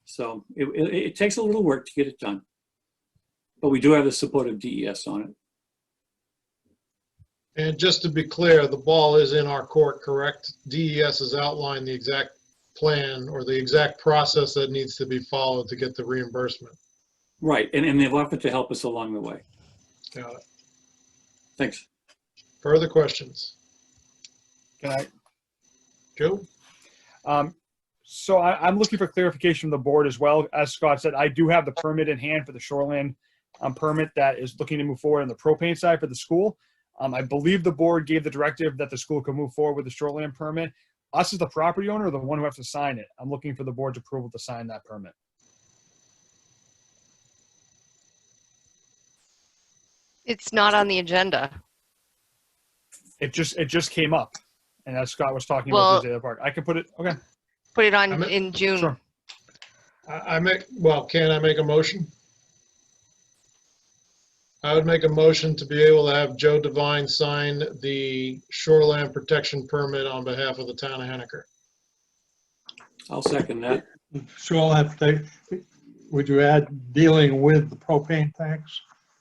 S4: So it takes a little work to get it done. But we do have the support of DES on it.
S1: And just to be clear, the ball is in our court, correct? DES has outlined the exact plan or the exact process that needs to be followed to get the reimbursement.
S4: Right, and they've offered to help us along the way.
S1: Got it.
S4: Thanks.
S1: Further questions?
S5: Can I?
S1: Joe?
S5: So I'm looking for clarification from the board as well. As Scott said, I do have the permit in hand for the shoreline permit that is looking to move forward on the propane side for the school. I believe the board gave the directive that the school could move forward with the shoreline permit. Us as the property owner, the one who has to sign it. I'm looking for the board's approval to sign that permit.
S2: It's not on the agenda.
S5: It just came up, and as Scott was talking
S2: Well,
S5: about the Azalea Park, I can put it. Okay.
S2: Put it on in June.
S5: Sure.
S1: Can I make a motion? I would make a motion to be able to have Joe Devine sign the shoreline protection permit on behalf of the town of Henniker.
S4: I'll second that.
S3: Shoreline, would you add dealing with the propane tanks?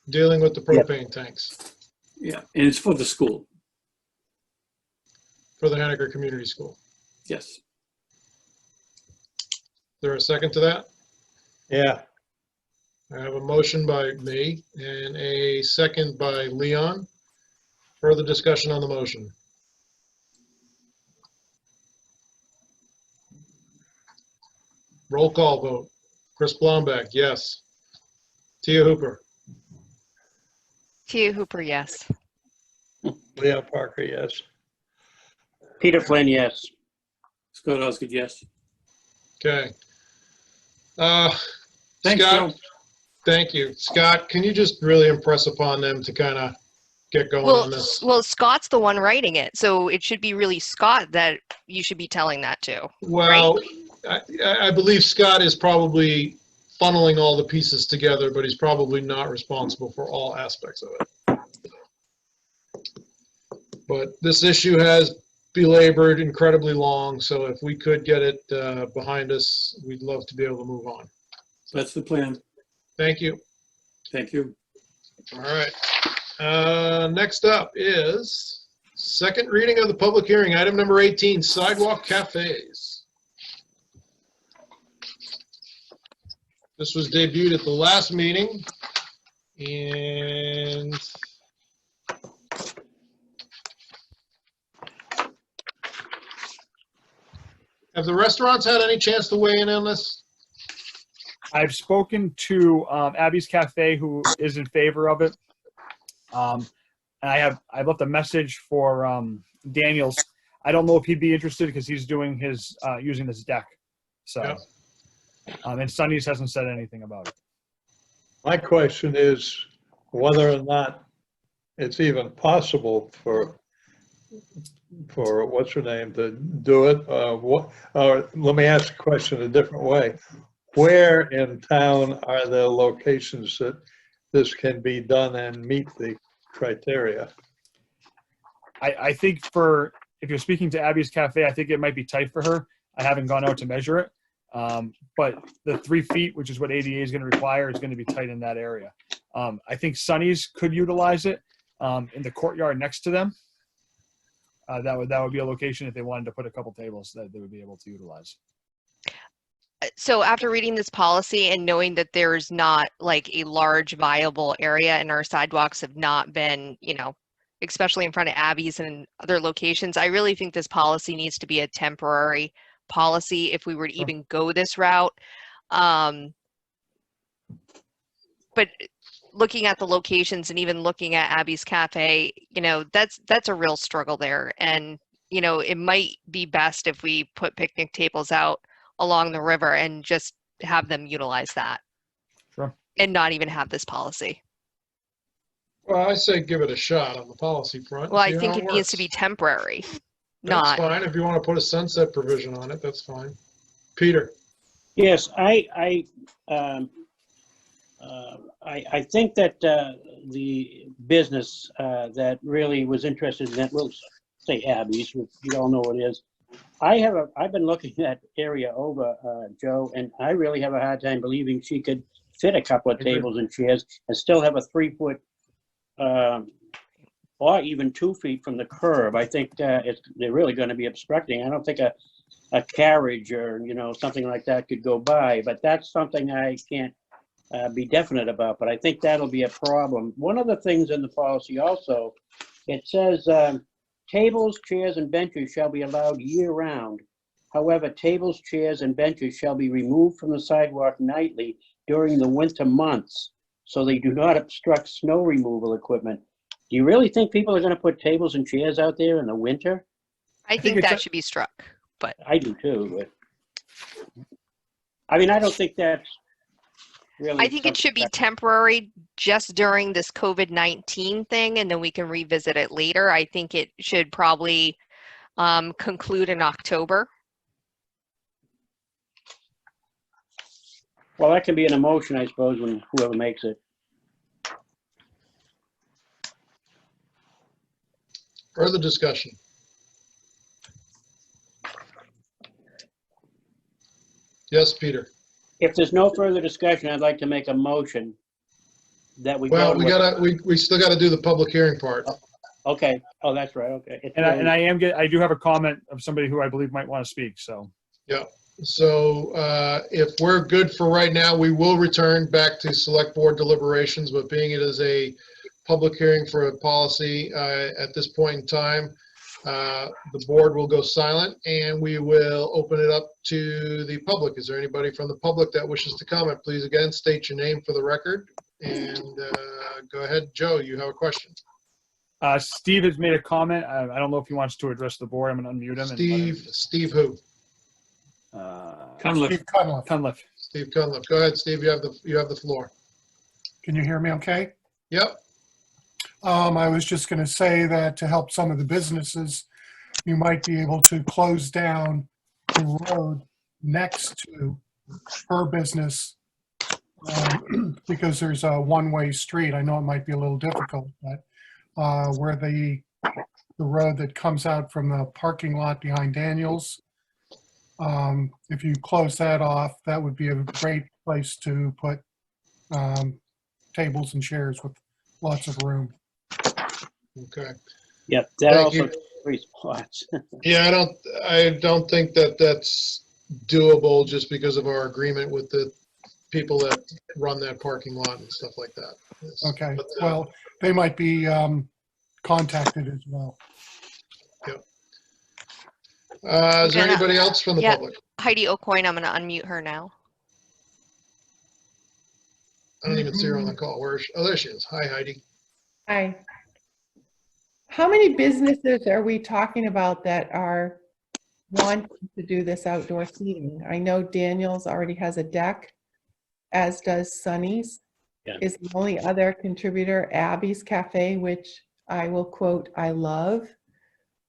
S1: Dealing with the propane tanks
S4: Yeah, and it's for the school.
S1: for the Henniker Community School.
S4: Yes.
S1: Is there a second to that?
S3: Yeah.
S1: I have a motion by me and a second by Leon. Further discussion on the motion. Roll call vote. Chris Blombeck, yes. Tia Hooper,
S2: Tia Hooper, yes.
S3: Leo Parker, yes.
S10: Peter Flynn, yes.
S4: Scott Osgood, yes.
S1: okay.
S4: Thanks,
S1: Scott,
S4: Joe.
S1: thank you. Scott, can you just really impress upon them to kind of get going on this?
S2: Well, Scott's the one writing it, so it should be really Scott that you should be telling that to.
S1: Well, I believe Scott is probably funneling all the pieces together, but he's probably not responsible for all aspects of it. But this issue has belabored incredibly long, so if we could get it behind us, we'd love to be able to move on.
S4: That's the plan.
S1: Thank you.
S4: Thank you.
S1: All right. Next up is second reading of the public hearing, item number 18, sidewalk cafes. This was debuted at the last meeting, and have the restaurants had any chance to weigh in on this?
S5: I've spoken to Abby's Cafe, who is in favor of it. And I've left a message for Daniels. I don't know if he'd be interested because he's doing his using this deck. So,
S1: Yep.
S5: And Sonny's hasn't said anything about it.
S3: My question is whether or not it's even possible for what's her name to do it. Let me ask the question a different way. Where in town are there locations that this can be done and meet the criteria?
S5: I think if you're speaking to Abby's Cafe, I think it might be tight for her. I haven't gone out to measure it. But the 3 feet, which is what ADA is going to require, is going to be tight in that area. I think Sonny's could utilize it in the courtyard next to them. That would be a location if they wanted to put a couple tables that they would be able to utilize.
S2: So after reading this policy and knowing that there's not like a large viable area and our sidewalks have not been, especially in front of Abby's and other locations, I really think this policy needs to be a temporary policy if we were to even go this route. But looking at the locations and even looking at Abby's Cafe, that's a real struggle there. And, it might be best if we put picnic tables out along the river and just have them utilize that.
S5: Sure.
S2: And not even have this policy.
S1: Well, I say give it a shot on the policy front.
S2: Well,
S1: see
S2: I
S1: how
S2: think it needs to
S1: works.
S2: be temporary,
S1: That's
S2: not.
S1: fine. If you want to put a sunset provision on it, that's fine. Peter?
S10: Yes, I think that the business that really was interested in that, we'll say Abby's, you all know what it is. I've been looking at area over, Joe, and I really have a hard time believing she could fit a couple of tables and chairs and still have a 3 foot or even 2 feet from the curb. I think they're really going to be obstructing. I don't think a carriage or something like that could go by, but that's something I can't be definite about. But I think that'll be a problem. One of the things in the policy also, it says tables, chairs, and benches shall be allowed year-round. However, tables, chairs, and benches shall be removed from the sidewalk nightly during the winter months, so they do not obstruct snow removal equipment. Do you really think people are going to put tables and chairs out there in the winter?
S2: I think that should be struck, but.
S10: I do too, but. I mean, I don't think that's really.
S2: I think it should be temporary just during this COVID-19 thing, and then we can revisit it later. I think it should probably conclude in October.
S10: Well, that can be an emotion, I suppose, when whoever makes it.
S1: Further discussion? Yes, Peter?
S10: If there's no further discussion, I'd like to make a motion that we.
S1: Well, we still gotta do the public hearing part.
S10: Okay. Oh, that's right. Okay.
S5: I do have a comment of somebody who I believe might want to speak. So.
S1: Yeah. So if we're good for right now, we will return back to select board deliberations, but being it is a public hearing for a policy at this point in time, the board will go silent and we will open it up to the public. Is there anybody from the public that wishes to comment? Please again, state your name for the record and go ahead. Joe, you have a question.
S5: Steve has made a comment. I don't know if he wants to address the board. I'm going to unmute him.
S1: Steve who?
S4: Cunliffe.
S7: Steve Cunliffe.
S5: Cunliffe.
S1: Steve Cunliffe. Go ahead, Steve. You have the floor.
S7: Can you hear me okay?
S1: Yep.
S7: I was just going to say that to help some of the businesses, you might be able to close down the road next to her business because there's a one-way street. I know it might be a little difficult, but where the the road that comes out from the parking lot behind Daniels. If you close that off, that would be a great place to put tables and chairs with lots of room.
S1: Okay.
S10: Yep, that
S1: Thank
S10: also
S1: you.
S10: 3 spots.
S1: Yeah, I don't think that that's doable just because of our agreement with the people that run that parking lot and stuff like that.
S7: Okay,
S1: But,
S7: well, they might be contacted as well.
S1: is there anybody else from the
S2: Yeah.
S1: public?
S2: Heidi O'Coin, I'm going to unmute her now.
S1: I don't even see her on the call. Where is she? Oh, there she is. Hi, Heidi.
S9: Hi. How many businesses are we talking about that are wanting to do this outdoor seating? I know Daniels already has a deck, as does Sunny's.
S10: Yeah.
S9: Is the only other contributor Abby's Cafe, which I will quote, I love,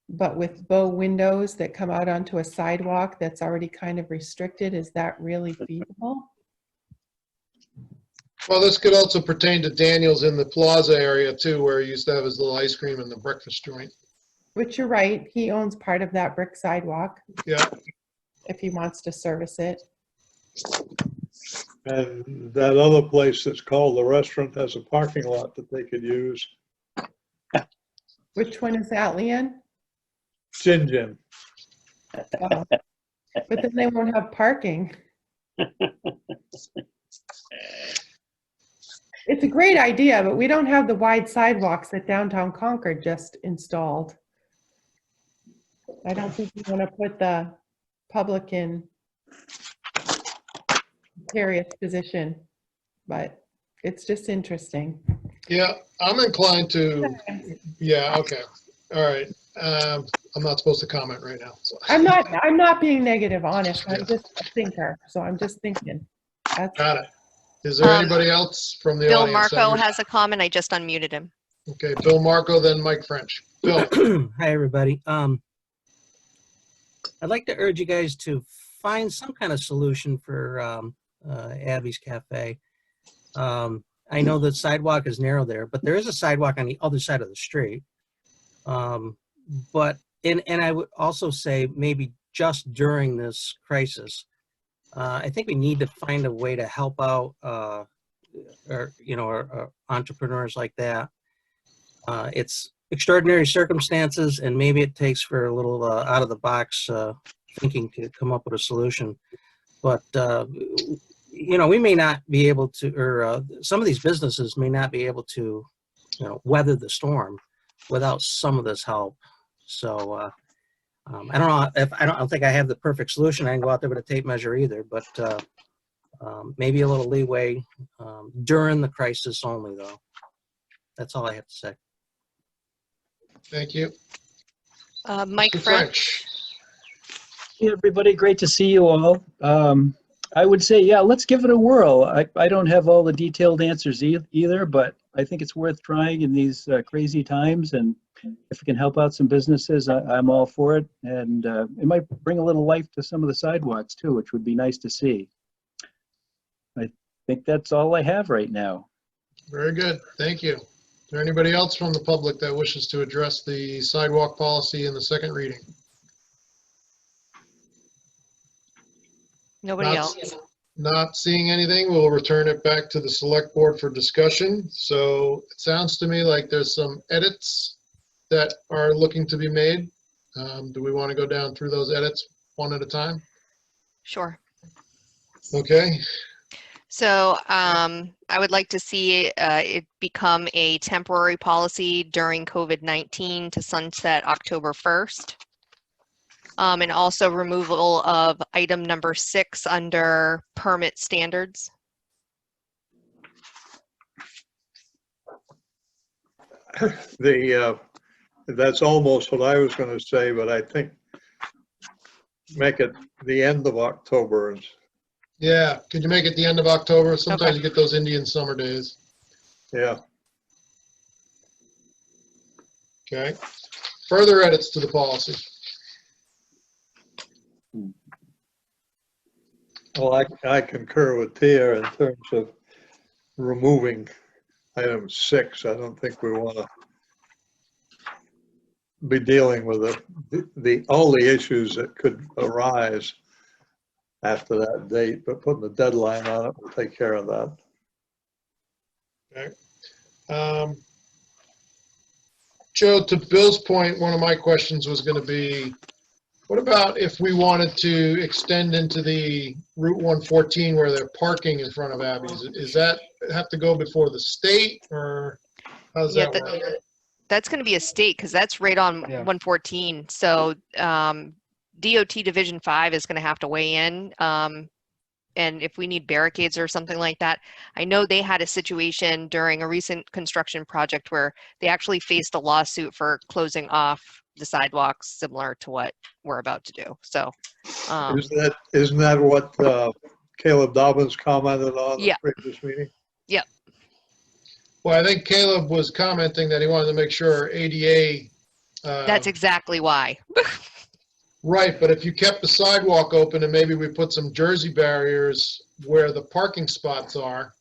S9: but with bow windows that come out onto a sidewalk that's already kind of restricted. Is that really feasible?
S1: Well, this could also pertain to Daniels in the plaza area too, where he used to have his little ice cream and the breakfast joint.
S9: Which you're right, he owns part of that brick sidewalk
S1: Yeah.
S9: if he wants to service it.
S3: And that other place that's called the restaurant has a parking lot that they could use.
S9: Which one is that, Leanne?
S3: Gin Gin.
S9: Oh. But then they won't have parking. It's a great idea, but we don't have the wide sidewalks that downtown Concord just installed. I don't think we want to put the public in a precarious position, but it's just interesting.
S1: Yeah, I'm inclined to, yeah, okay. All right. I'm not supposed to comment right now. So.
S9: I'm not being negative, honest. I'm just a thinker, so I'm just thinking. That's,
S1: Got it. Is there anybody else from the
S2: Bill
S1: audience?
S2: Marco has a comment. I just unmuted him.
S1: Okay, Bill Marco, then Mike French. Bill.
S12: Hi, everybody. I'd like to urge you guys to find some kind of solution for Abby's Cafe. I know the sidewalk is narrow there, but there is a sidewalk on the other side of the street. But I would also say maybe just during this crisis, I think we need to find a way to help out, or entrepreneurs like that. It's extraordinary circumstances, and maybe it takes for a little out of the box thinking to come up with a solution. But we may not be able to, or some of these businesses may not be able to, weather the storm without some of this help. So I don't know if I don't think I have the perfect solution. I can go out there with a tape measure either, but maybe a little leeway during the crisis only, though. That's all I have to say.
S1: Thank you.
S2: Mike
S1: Mr.
S2: French.
S13: Hey, everybody, great to see you all. I would say, yeah, let's give it a whirl. I don't have all the detailed answers either, but I think it's worth trying in these crazy times. And if we can help out some businesses, I'm all for it. And it might bring a little life to some of the sidewalks too, which would be nice to see. I think that's all I have right now.
S1: Very good. Thank you. Is there anybody else from the public that wishes to address the sidewalk policy in the second reading?
S2: Nobody else.
S1: Not seeing anything, we'll return it back to the select board for discussion. So it sounds to me like there's some edits that are looking to be made. Do we want to go down through those edits one at a time?
S2: Sure.
S1: Okay.
S2: So I would like to see it become a temporary policy during COVID-19 to sunset October 1st. And also removal of item number 6 under permit standards.
S3: That's almost what I was going to say, but I think make it the end of October.
S1: Yeah, could you make it the end of October? Sometimes
S2: Okay.
S1: you get those Indian summer days.
S3: Yeah.
S1: Okay. Further edits to the policy.
S3: Well, I concur with Tia in terms of removing item 6. I don't think we want to be dealing with all the issues that could arise after that date, but putting a deadline on it will take care of that.
S1: Okay. Joe, to Bill's point, one of my questions was going to be, what about if we wanted to extend into the Route 114 where they're parking in front of Abby's? Is that have to go before the state, or how does that work?
S2: That's going to be a state because that's right on 114. So DOT Division 5 is going to have to weigh in. And if we need barricades or something like that, I know they had a situation during a recent construction project where they actually faced a lawsuit for closing off the sidewalks, similar to what we're about to do. So
S3: isn't that what Caleb Dobbins commented on
S2: yeah.
S3: the previous meeting?
S2: Yep.
S1: Well, I think Caleb was commenting that he wanted to make sure ADA.
S2: That's exactly why.
S1: Right, but if you kept the sidewalk open and maybe we put some Jersey barriers where the parking spots are,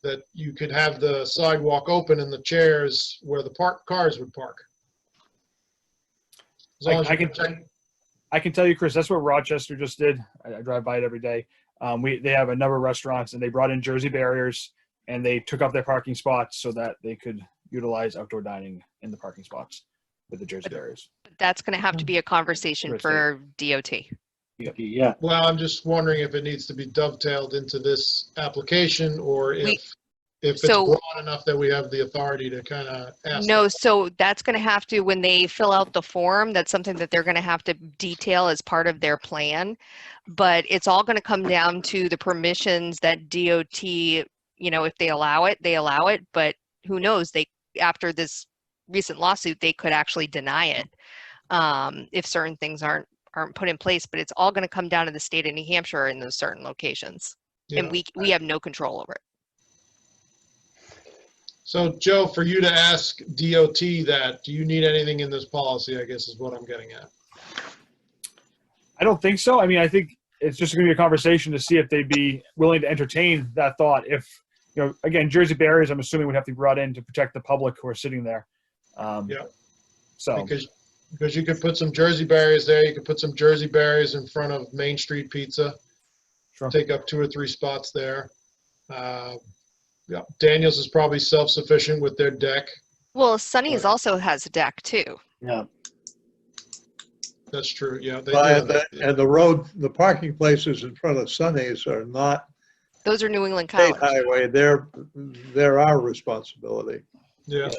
S1: that you could have the sidewalk open and the chairs where the cars would park.
S5: I can tell you, Chris, that's what Rochester just did. I drive by it every day. They have a number of restaurants, and they brought in Jersey barriers, and they took off their parking spots so that they could utilize outdoor dining in the parking spots with the Jersey barriers.
S2: That's going to have to be a conversation for DOT.
S10: Yeah.
S1: Well, I'm just wondering if it needs to be dovetailed into this application, or if it's broad enough that we have the authority to kind of ask.
S2: No, so that's going to have to, when they fill out the form, that's something that they're going to have to detail as part of their plan. But it's all going to come down to the permissions that DOT, if they allow it, they allow it. But who knows, after this recent lawsuit, they could actually deny it if certain things aren't put in place. But it's all going to come down to the state of New Hampshire in those certain locations. Yeah. And we have no control over it.
S1: So, Joe, for you to ask DOT that, do you need anything in this policy, I guess is what I'm getting at.
S5: I don't think so. I mean, I think it's just going to be a conversation to see if they'd be willing to entertain that thought. If, again, Jersey barriers, I'm assuming would have to be brought in to protect the public who are sitting there.
S1: Yeah.
S5: So
S1: because you could put some Jersey barriers there. You could put some Jersey barriers in front of Main Street Pizza.
S5: Sure.
S1: Take up 2 or 3 spots there. Yeah, Daniels is probably self-sufficient with their deck.
S2: Well, Sunny's also has a deck too.
S10: Yeah.
S1: That's true. Yeah.
S3: And the road, the parking places in front of Sunny's are not.
S2: Those are New England
S3: State
S2: College.
S3: highway. They're our responsibility.
S1: Yeah.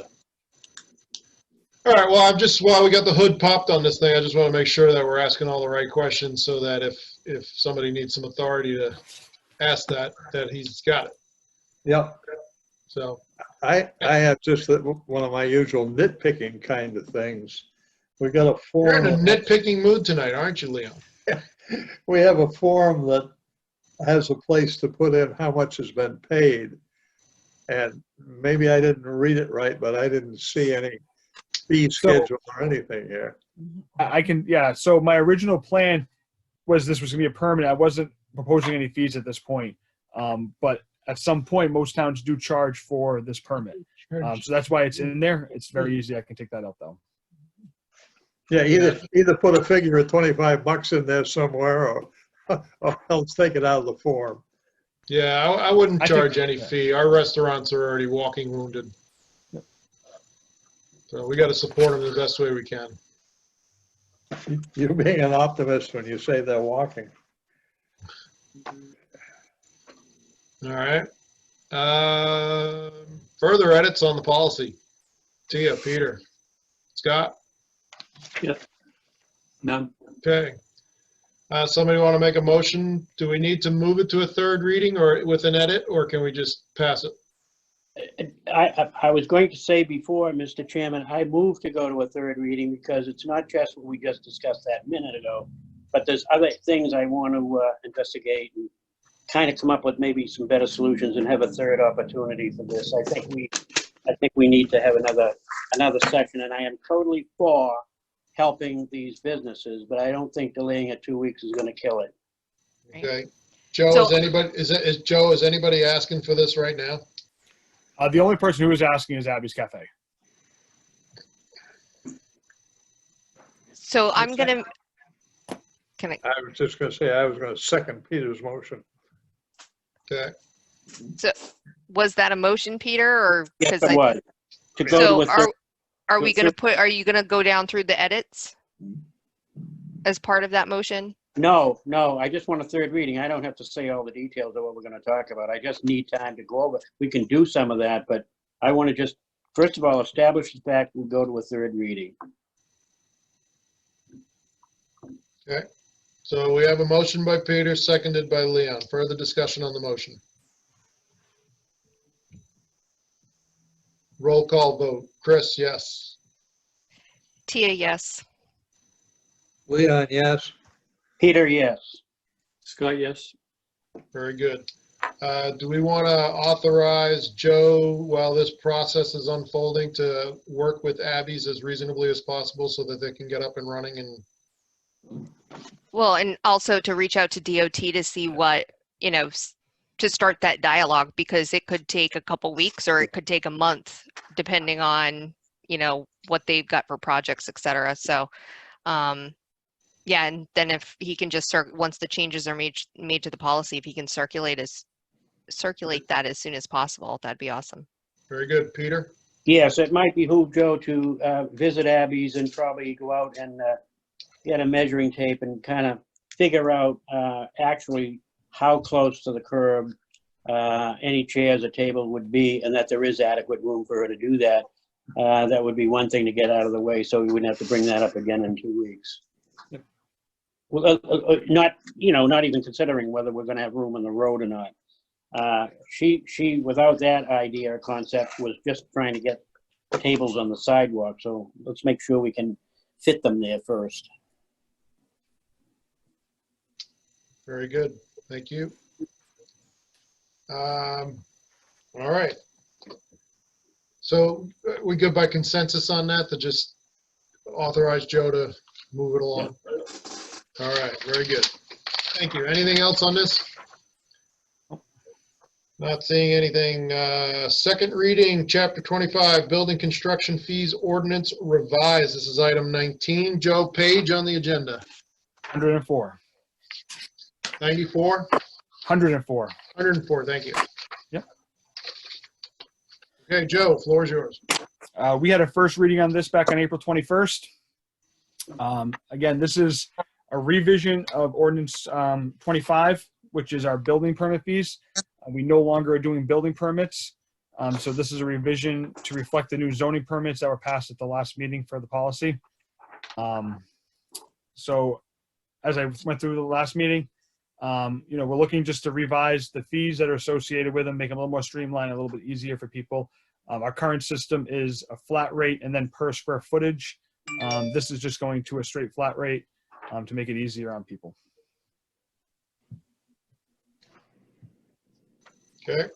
S1: All right. Well, while we got the hood popped on this thing, I just want to make sure that we're asking all the right questions so that if somebody needs some authority to ask that he's got it.
S3: Yep.
S1: So
S3: I have just one of my usual nitpicking kind of things. We got a form.
S1: You're in a nitpicking mood tonight, aren't you, Leon?
S3: We have a form that has a place to put in how much has been paid. And maybe I didn't read it right, but I didn't see any fee schedule or anything here.
S5: So my original plan was this was going to be a permanent. I wasn't proposing any fees at this point. But at some point, most towns do charge for this permit. So that's why it's in there. It's very easy. I can take that out though.
S3: Yeah, either put a figure of $25 in there somewhere or else take it out of the form.
S1: Yeah, I wouldn't charge any fee. Our restaurants are already walking wounded.
S5: Yep.
S1: So we got to support them the best way we can.
S3: You're being an optimist when you say they're walking.
S1: All right. Further edits on the policy. Tia, Peter, Scott?
S4: Yeah. None.
S1: Okay. Somebody want to make a motion? Do we need to move it to a 3rd reading or with an edit, or can we just pass it?
S10: I was going to say before, Mr. Chairman, I move to go to a 3rd reading because it's not just what we just discussed that minute ago, but there's other things I want to investigate and kind of come up with maybe some better solutions and have a 3rd opportunity for this. I think we need to have another session, and I am totally for helping these businesses, but I don't think delaying it 2 weeks is going to kill it.
S1: Okay. Joe, is anybody asking for this right now?
S5: The only person who is asking is Abby's Cafe.
S2: So I'm gonna, can I,
S3: I was just gonna say, I was gonna second Peter's motion.
S1: Okay.
S2: so, was that a motion, Peter, or?
S10: Yes,
S2: 'cause
S10: it
S2: I-
S10: was. To go
S2: So
S10: to a third.
S2: are we gonna are you gonna go down through the edits as part of that motion?
S10: No, I just want a third reading. I don't have to say all the details of what we're going to talk about. I just need time to go over. We can do some of that, but I want to just, first of all, establish the fact we'll go to a third reading.
S1: Okay. So we have a motion by Peter, seconded by Leon. Further discussion on the motion. Roll call vote. Chris, yes.
S2: Tia, yes.
S3: Leon, yes.
S10: Peter, yes.
S4: Scott, yes.
S1: Very good. Do we want to authorize Joe, while this process is unfolding, to work with Abby's as reasonably as possible so that they can get up and running? And
S2: Well, and also to reach out to DOT to see what, to start that dialogue, because it could take a couple weeks or it could take a month, depending on, what they've got for projects, et cetera. So, yeah, and then if he can just once the changes are made to the policy, if he can circulate that as soon as possible, that'd be awesome.
S1: very good. Peter?
S10: Yes, it might behoove Joe to visit Abby's and probably go out and get a measuring tape and kind of figure out actually how close to the curb any chairs or table would be, and that there is adequate room for her to do that. That would be one thing to get out of the way, so we wouldn't have to bring that up again in 2 weeks. Well, not even considering whether we're going to have room on the road or not. She, without that idea or concept, was just trying to get tables on the sidewalk. So let's make sure we can fit them there first.
S1: Very good. Thank you. All right. So we go by consensus on that, to just authorize Joe to move it along? All right, very good. Thank you. Anything else on this? Not seeing anything. Second reading, Chapter 25, Building Construction Fees Ordinance Revised. This is item 19. Joe, page on the agenda.
S5: 104.
S1: 94?
S5: 104.
S1: 104, thank you.
S5: Yep.
S1: Okay, Joe, floor is yours.
S5: We had a first reading on this back on April 21st. Again, this is a revision of Ordinance 25, which is our building permit fees. We no longer are doing building permits. So this is a revision to reflect the new zoning permits that were passed at the last meeting for the policy. So as I went through the last meeting, we're looking just to revise the fees that are associated with them, make them a little more streamlined, a little bit easier for people. Our current system is a flat rate and then per square footage. This is just going to a straight flat rate to make it easier on people.
S1: Okay.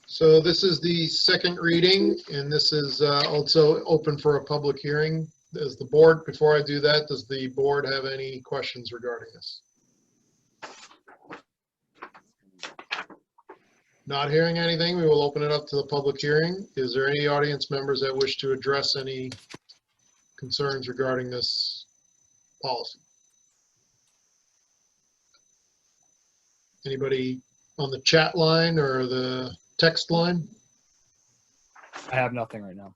S1: So this is the second reading, and this is also open for a public hearing. Does the board, before I do that, does the board have any questions regarding this? Not hearing anything, we will open it up to the public hearing. Is there any audience members that wish to address any concerns regarding this policy? Anybody on the chat line or the text line?
S5: I have nothing right now.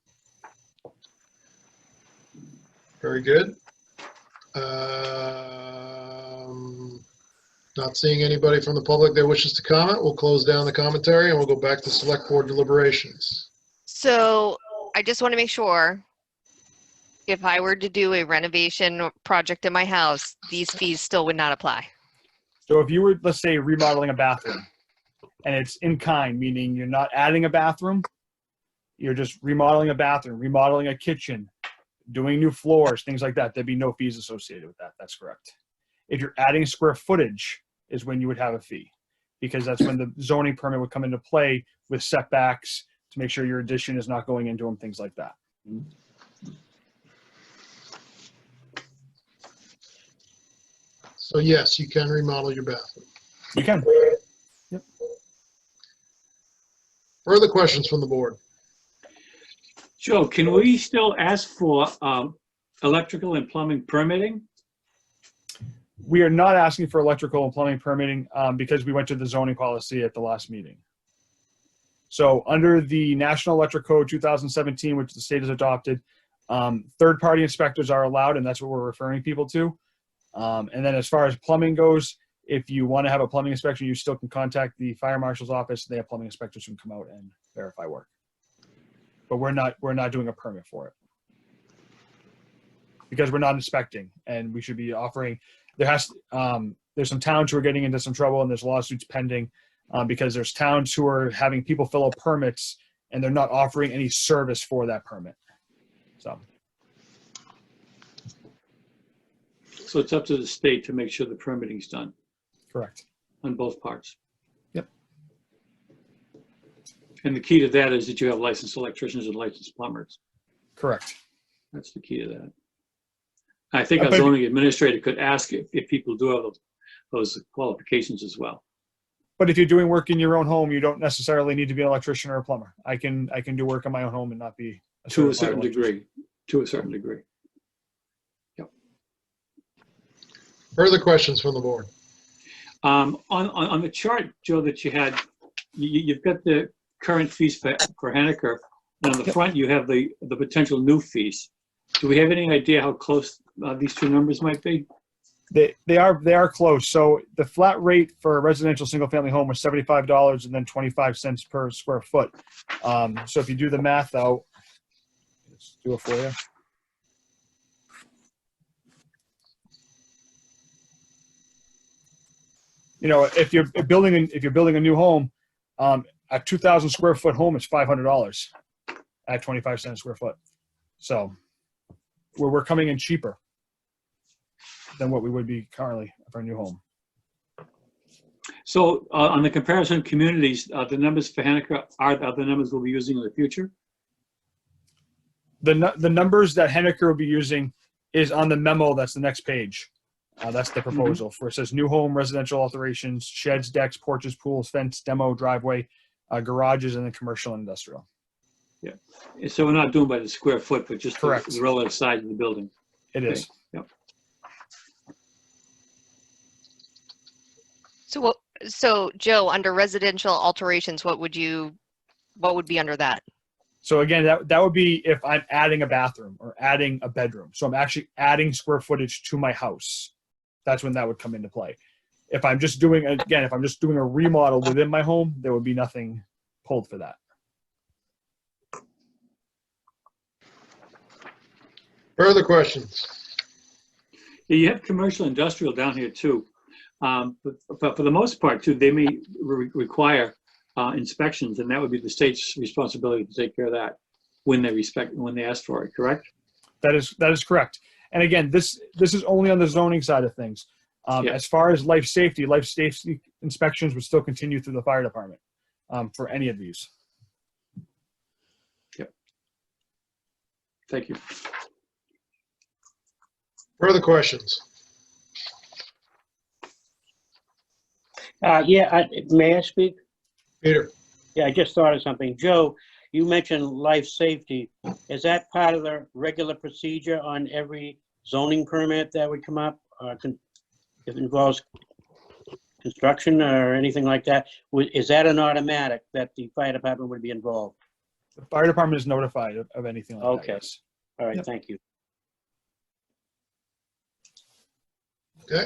S1: Very good. Not seeing anybody from the public that wishes to comment, we'll close down the commentary and we'll go back to select board deliberations.
S2: So I just want to make sure, if I were to do a renovation project in my house, these fees still would not apply.
S5: So if you were, let's say, remodeling a bathroom and it's in kind, meaning you're not adding a bathroom, you're just remodeling a bathroom, remodeling a kitchen, doing new floors, things like that, there'd be no fees associated with that. That's correct. If you're adding square footage is when you would have a fee, because that's when the zoning permit would come into play with setbacks to make sure your addition is not going into them, things like that.
S1: So yes, you can remodel your bathroom.
S5: You can. Yep.
S1: Further questions from the board?
S4: Joe, can we still ask for electrical and plumbing permitting.
S5: We are not asking for electrical and plumbing permitting because we went to the zoning policy at the last meeting. So under the National Electric Code 2017, which the state has adopted, third-party inspectors are allowed, and that's what we're referring people to. And then as far as plumbing goes, if you want to have a plumbing inspection, you still can contact the fire marshal's office. They have plumbing inspectors who can come out and verify work. But we're not doing a permit for it because we're not inspecting, and we should be offering. There's some towns who are getting into some trouble, and there's lawsuits pending because there's towns who are having people fill out permits and they're not offering any service for that permit.
S4: So it's up to the state to make sure the permitting's done
S5: Correct.
S4: on both parts.
S5: Yep.
S4: And the key to that is that you have licensed electricians and licensed plumbers.
S5: Correct.
S4: That's the key to that. I think our zoning administrator could ask if people do have those qualifications as well.
S5: But if you're doing work in your own home, you don't necessarily need to be an electrician or a plumber. I can do work in my own home and not be
S4: To a certain degree. To a certain degree. Yep.
S1: Further questions from the board?
S4: On the chart, Joe, that you had, you've got the current fees for Henniker, and on the front you have the potential new fees. Do we have any idea how close these two numbers might be?
S5: They are close. So the flat rate for a residential single-family home was $75 and then 25 cents per square foot. So if you do the math out, let's do it for you. You know, if you're building a new home, a 2,000 square foot home is $500 at 25 cents a square foot. So we're coming in cheaper than what we would be currently for a new home.
S4: So on the comparison of communities, the numbers for Henniker are the numbers we'll be using in the future?
S5: The numbers that Henniker will be using is on the memo that's the next page. That's the proposal where it says new home, residential alterations, sheds, decks, porches, pools, fence, demo, driveway, garages, and then commercial and industrial.
S4: Yeah. So we're not doing by the square foot, but just
S5: Correct.
S4: the relative size of the building.
S5: It is.
S4: Yep.
S2: So Joe, under residential alterations, what would be under that?
S5: So again, that would be if I'm adding a bathroom or adding a bedroom. So I'm actually adding square footage to my house. That's when that would come into play. If I'm just doing a remodel within my home, there would be nothing pulled for that.
S1: Further questions?
S4: Yeah, you have commercial industrial down here too. But for the most part too, they may require inspections, and that would be the state's responsibility to take care of that when they ask for it, correct?
S5: That is correct. And again, this is only on the zoning side of things. As far as life safety inspections would still continue through the fire department for any of these.
S4: Yep. Thank you.
S1: Further questions?
S10: May I speak?
S1: Peter?
S10: Yeah, I just thought of something. Joe, you mentioned life safety. Is that part of the regular procedure on every zoning permit that would come up? If it involves construction or anything like that, is that an automatic that the fire department would be involved?
S5: The fire department is notified of anything like that.
S10: Okay.
S5: Yes.
S10: All right,
S5: Yep.
S10: thank you.
S1: Okay.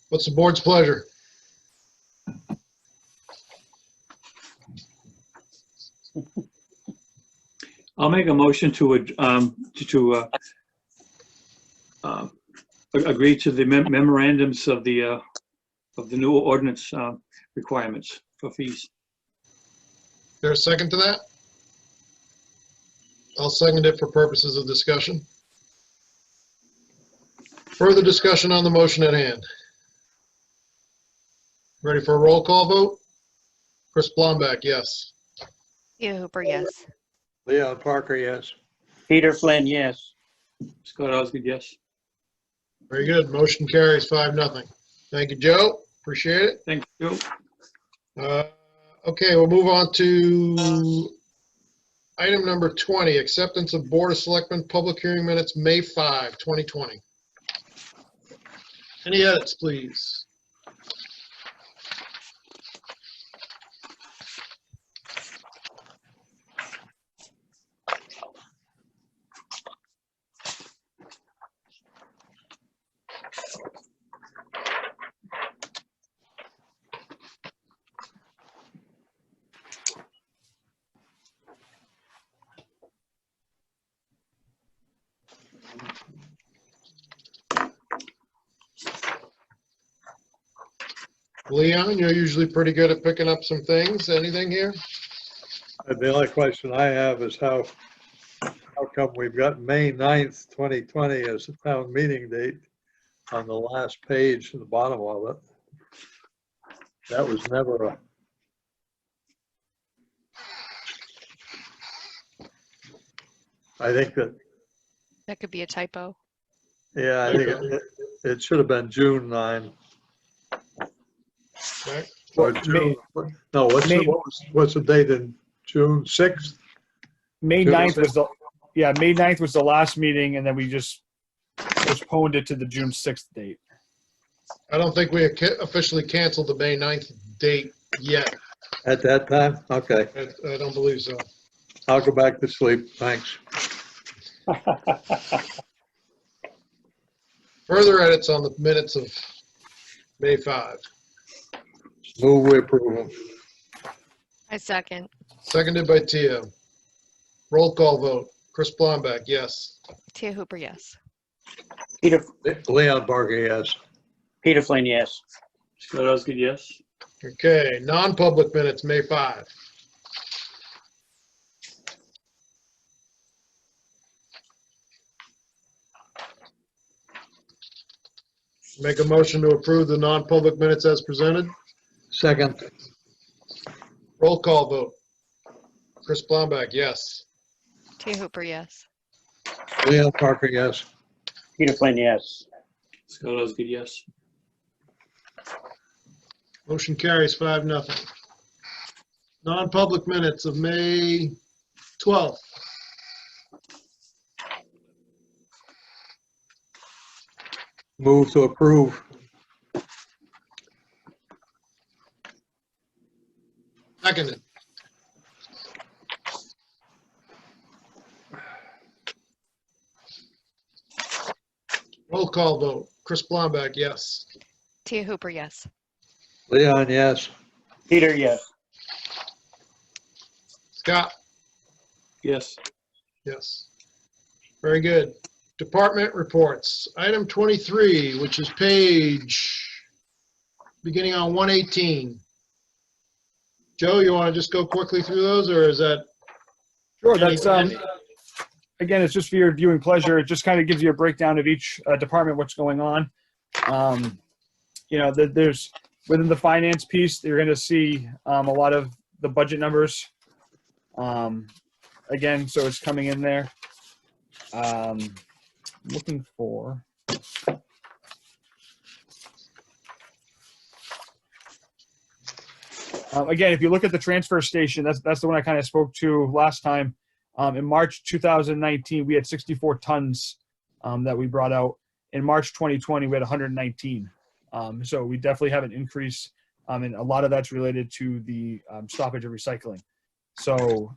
S1: What's the board's pleasure?
S4: I'll make a motion to agree to the memorandums of the new ordinance requirements for fees.
S1: Is there a second to that? I'll second it for purposes of discussion. Further discussion on the motion at hand. Ready for a roll call vote? Chris Blomback, yes.
S2: Thea Hooper, yes.
S3: Leon Parker, yes.
S10: Peter Flynn, yes.
S4: Scott Osgood, yes.
S1: Very good. Motion carries 5-0. Thank you, Joe. Appreciate it.
S4: Thank you.
S1: Okay, we'll move on to Item number 20, acceptance of Board of Selectmen public hearing minutes, May 5, 2020. Any edits, please? Leon, you're usually pretty good at picking up some things. Anything here?
S3: The only question I have is how come we've got May 9th, 2020 as the town meeting date on the last page at the bottom of it? That was never a. I think that,
S2: That could be a typo.
S3: yeah, I think it should have been June 9.
S1: Okay.
S3: Or June, no, what's the date in June 6th?
S5: May
S3: June
S5: 9th was
S3: 6th.
S5: May 9th was the last meeting, and then we just postponed it to the June 6th date.
S1: I don't think we officially canceled the May 9th date yet.
S3: At that time? Okay,
S1: I don't believe so.
S3: I'll go back to sleep, thanks.
S1: Further edits on the minutes of May 5.
S3: Move we approve them.
S2: I second.
S1: Seconded by Tia. Roll call vote. Chris Blomback, yes.
S2: Tia Hooper, yes.
S10: Peter,
S3: Leon Barker, yes.
S10: Peter Flynn, yes.
S4: Scott Osgood, yes.
S1: Okay, non-public minutes, May 5. Make a motion to approve the non-public minutes as presented.
S3: Second,
S1: Roll call vote. Chris Blomback, yes.
S2: Tia Hooper, yes.
S3: Leon Barker, yes.
S10: Peter Flynn, yes.
S4: Scott Osgood, yes.
S1: Motion carries 5-0. Non-public minutes of May 12th.
S3: Move to approve.
S1: Seconded. Roll call vote. Chris Blomback, yes.
S2: Tia Hooper, yes.
S3: Leon, yes.
S10: Peter, yes.
S1: Scott?
S4: Yes.
S1: Yes. Very good. Department reports. Item 23, which is page beginning on 118. Joe, you want to just go quickly through those, or is that?
S5: Sure, that's, again, it's just for your viewing pleasure. It just kind of gives you a breakdown of each department, what's going on. You know, there's, within the finance piece, you're going to see a lot of the budget numbers. Again, so it's coming in there. Looking for. Again, if you look at the transfer station, that's the one I kind of spoke to last time. In March 2019, we had 64 tons that we brought out. In March 2020, we had 119. So we definitely have an increase, and a lot of that's related to the stoppage of recycling. So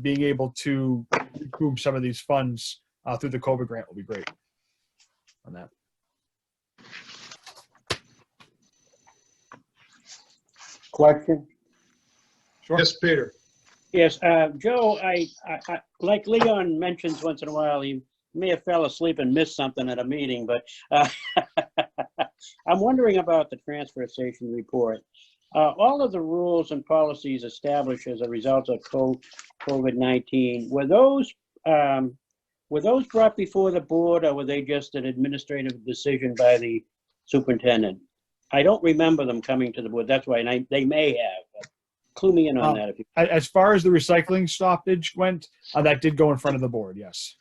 S5: being able to recoup some of these funds through the COVID grant will be great on that.
S10: Question?
S5: Sure.
S1: Yes, Peter.
S10: Yes, Joe, I like Leon mentions once in a while, he may have fell asleep and missed something at a meeting, but I'm wondering about the transfer station report. All of the rules and policies established as a result of COVID-19, were those brought before the board, or were they just an administrative decision by the superintendent? I don't remember them coming to the board. That's why, and they may have. But clue me in on that. If you...
S5: As far as the recycling stoppage went, that did go in front of the board, yes.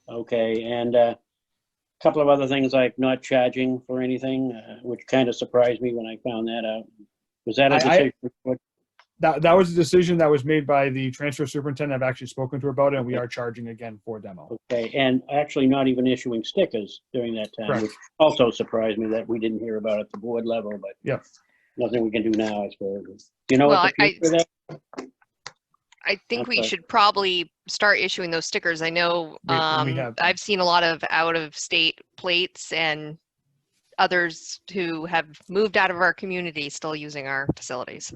S10: Okay, and a couple of other things like not charging for anything, which kind of surprised me when I found that out. Was that a decision?
S5: That was a decision that was made by the transfer superintendent. I've actually spoken to her about it, and we are charging again for demo.
S10: Okay, and actually not even issuing stickers during that time,
S5: Correct.
S10: which also surprised me that we didn't hear about at the board level, but
S5: Yep.
S10: nothing we can do now, I suppose. Do you know
S2: Well,
S10: what the future of that?
S2: I think we
S10: Okay.
S2: should probably start issuing those stickers. I know
S5: We have.
S2: I've seen a lot of out-of-state plates and others who have moved out of our community still using our facilities.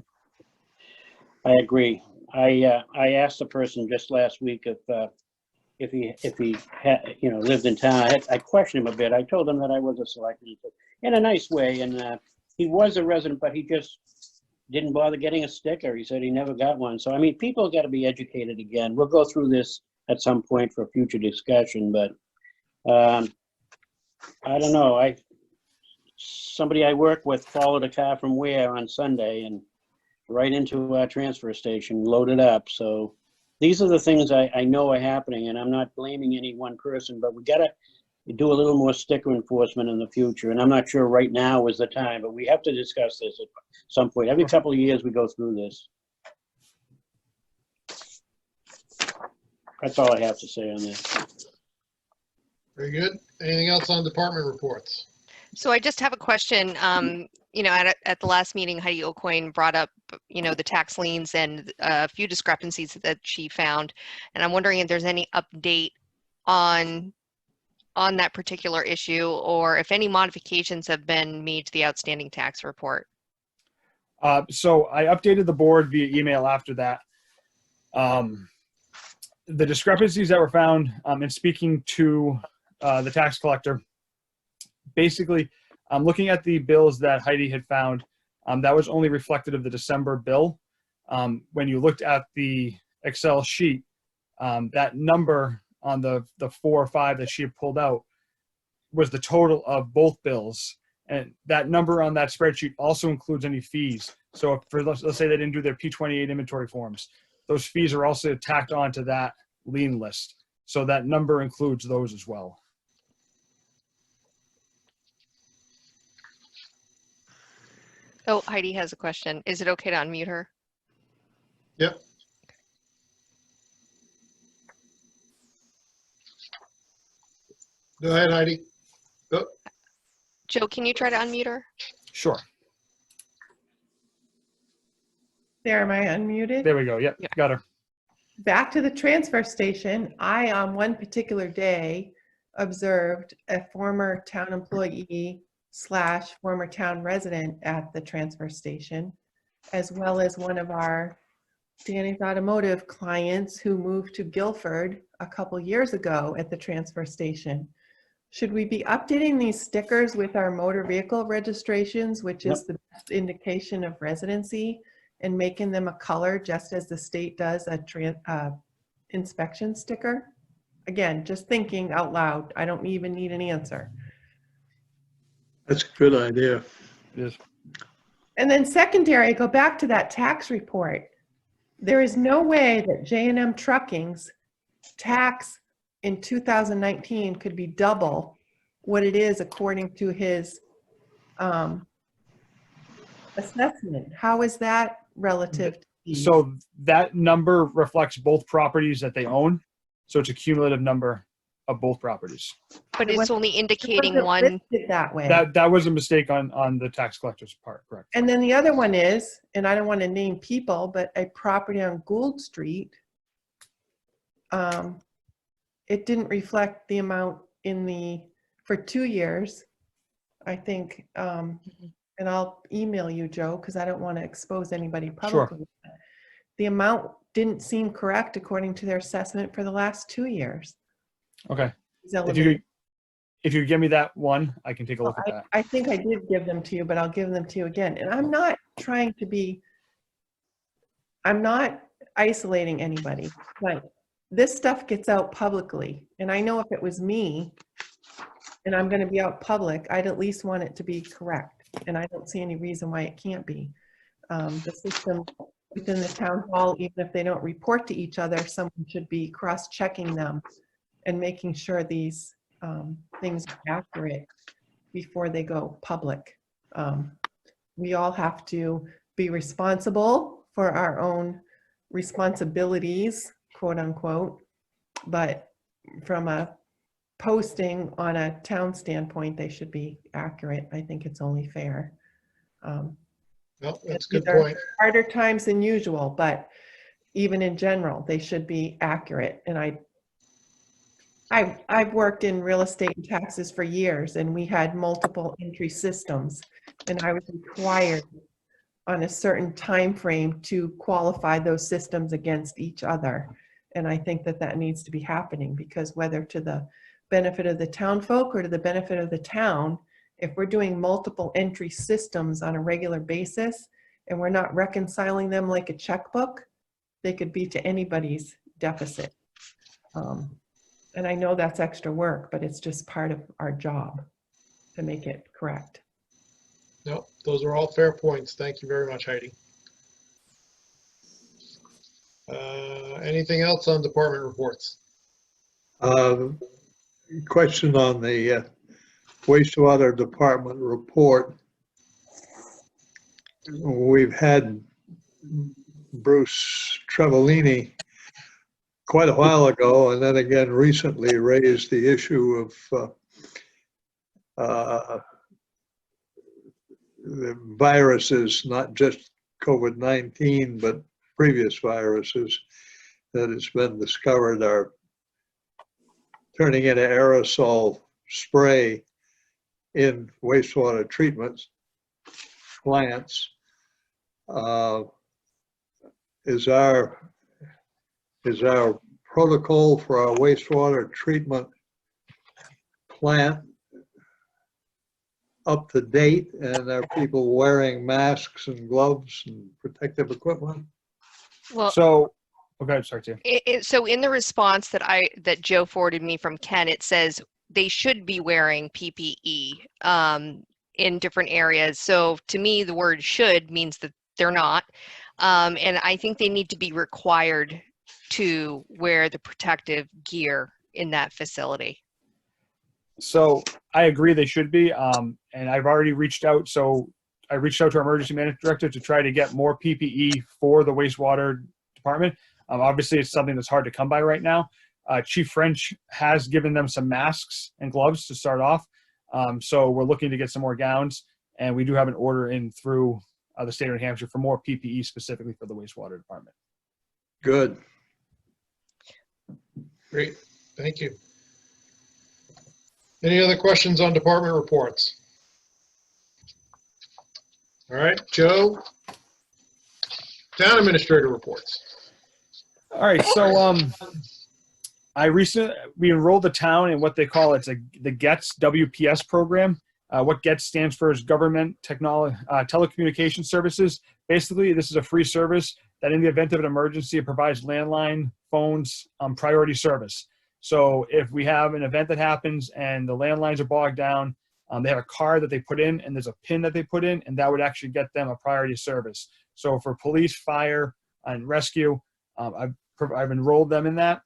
S10: I agree. I asked the person just last week if he had, lived in town. I questioned him a bit. I told him that I was a selectman in a nice way, and he was a resident, but he just didn't bother getting a sticker. He said he never got one. So, I mean, people got to be educated again. We'll go through this at some point for future discussion, but I don't know. Somebody I work with followed a car from Ware on Sunday and right into our transfer station, loaded up. So these are the things I know are happening, and I'm not blaming any one person, but we got to do a little more sticker enforcement in the future. And I'm not sure right now is the time, but we have to discuss this at some point. Every couple of years we go through this. That's all I have to say on that.
S1: Very good. Anything else on department reports?
S2: So I just have a question. At the last meeting, Heidi O'Coin brought up, the tax liens and a few discrepancies that she found. And I'm wondering if there's any update on that particular issue, or if any modifications have been made to the outstanding tax report.
S5: So I updated the board via email after that. The discrepancies that were found in speaking to the tax collector, basically, looking at the bills that Heidi had found, that was only reflected of the December bill. When you looked at the Excel sheet, that number on the 4 or 5 that she had pulled out was the total of both bills. And that number on that spreadsheet also includes any fees. So if let's say they didn't do their P28 inventory forms, those fees are also tacked onto that lien list. So that number includes those as well.
S2: Oh, Heidi has a question. Is it okay to unmute her?
S1: Yep. Go ahead, Heidi. Oh.
S2: Joe, can you try to unmute her?
S5: Sure.
S9: There, am I unmuted?
S5: There we go. Yep, got her.
S9: Back to the transfer station. I, on one particular day, observed a former town employee / former town resident at the transfer station, as well as one of our Danny's Automotive clients who moved to Guilford a couple years ago at the transfer station. Should we be updating these stickers with our motor vehicle registrations, which is the best indication of residency, and making them a color just as the state does a inspection sticker? Again, just thinking out loud. I don't even need an answer.
S3: That's a good idea.
S5: Yes.
S9: And then secondary, go back to that tax report. There is no way that J&M Trucking's tax in 2019 could be double what it is according to his assessment. How is that relative to these?
S5: So that number reflects both properties that they own. So it's a cumulative number of both properties.
S2: But it's only indicating
S9: It wasn't
S2: one.
S9: listed that way.
S5: That was a mistake on the tax collector's part, correct?
S9: And then the other one is, and I don't want to name people, but a property on Gould Street, it didn't reflect the amount for 2 years, I think, and I'll email you, Joe, because I don't want to expose anybody publicly. Sure. The amount didn't seem correct according to their assessment for the last 2 years.
S5: Okay. If you give me that one, I can take a look at that.
S9: I think I did give them to you, but I'll give them to you again. And I'm not trying to be, I'm not isolating anybody. Like, this stuff gets out publicly. And I know if it was me and I'm going to be out public, I'd at least want it to be correct. And I don't see any reason why it can't be. The system within the town hall, even if they don't report to each other, someone should be cross-checking them and making sure these things are accurate before they go public. We all have to be responsible for our own responsibilities, quote unquote. But from a posting on a town standpoint, they should be accurate. I think it's only fair.
S1: No, that's a good
S9: These are
S1: point.
S9: harder times than usual, but even in general, they should be accurate. And I've worked in real estate and taxes for years, and we had multiple entry systems, and I was required on a certain time frame to qualify those systems against each other. And I think that that needs to be happening, because whether to the benefit of the town folk or to the benefit of the town, if we're doing multiple entry systems on a regular basis and we're not reconciling them like a checkbook, they could be to anybody's deficit. And I know that's extra work, but it's just part of our job to make it correct.
S1: No, those are all fair points. Thank you very much, Heidi. Anything else on department reports?
S3: Question on the wastewater department report. We've had Bruce Trevolini quite a while ago, and then again recently raised the issue of the viruses, not just COVID-19, but previous viruses that has been discovered are turning into aerosol spray in wastewater treatment plants. Is our protocol for our wastewater treatment plant up to date, and are people wearing masks and gloves and protective equipment?
S2: Well,
S5: So, okay, sorry, Tim.
S2: so in the response that Joe forwarded me from Ken, it says they should be wearing PPE in different areas. So to me, the word should means that they're not. And I think they need to be required to wear the protective gear in that facility.
S5: So I agree they should be, and I've already reached out. So I reached out to our emergency management director to try to get more PPE for the wastewater department. Obviously, it's something that's hard to come by right now. Chief French has given them some masks and gloves to start off. So we're looking to get some more gowns, and we do have an order in through the state of New Hampshire for more PPE specifically for the wastewater department.
S3: Good.
S1: Great, thank you. Any other questions on department reports? All right, Joe, town administrator reports.
S5: All right, so we enrolled the town in what they call the GETS WPS program. What GETS stands for is Government Telecommunication Services. Basically, this is a free service that in the event of an emergency, it provides landline phones priority service. So if we have an event that happens and the landlines are bogged down, they have a card that they put in and there's a PIN that they put in, and that would actually get them a priority service. So for police, fire, and rescue, I've enrolled them in that.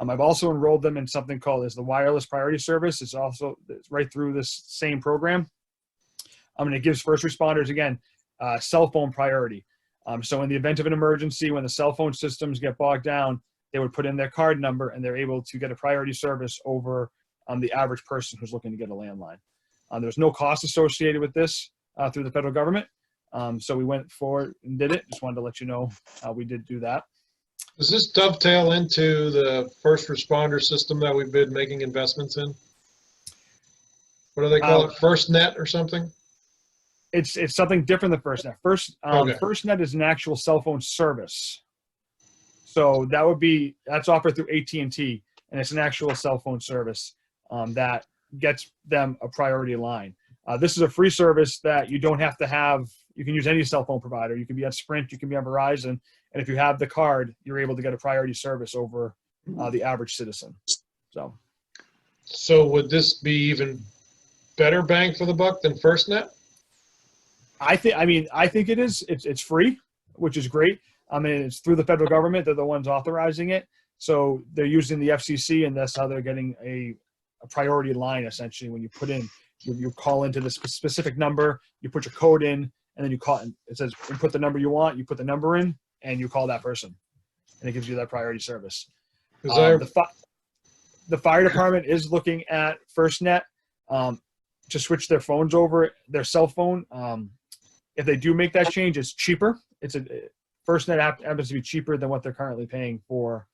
S5: I've also enrolled them in something called the wireless priority service. It's right through this same program. And it gives first responders, again, cell phone priority. So in the event of an emergency, when the cell phone systems get bogged down, they would put in their card number and they're able to get a priority service over the average person who's looking to get a landline. There's no cost associated with this through the federal government. So we went forward and did it. Just wanted to let you know we did do that.
S1: Does this dovetail into the first responder system that we've been making investments in? What do they call it? Firstnet or something?
S5: It's something different than Firstnet.
S1: Okay.
S5: Firstnet is an actual cell phone service. So that's offered through AT&T, and it's an actual cell phone service that gets them a priority line. This is a free service that you don't have to have. You can use any cell phone provider. You can be at Sprint, you can be on Verizon, and if you have the card, you're able to get a priority service over the average citizen.
S1: So would this be even better bang for the buck than Firstnet?
S5: I think it is. It's free, which is great. I mean, it's through the federal government. They're the ones authorizing it. So they're using the FCC, and that's how they're getting a priority line, essentially. When you put in, you call into this specific number, you put your code in, and then you call, it says input the number you want, you put the number in, and you call that person, and it gives you that priority service. The fire department is looking at Firstnet to switch their phones over, their cell phone. If they do make that change, it's cheaper. Firstnet happens to be cheaper than what they're currently paying for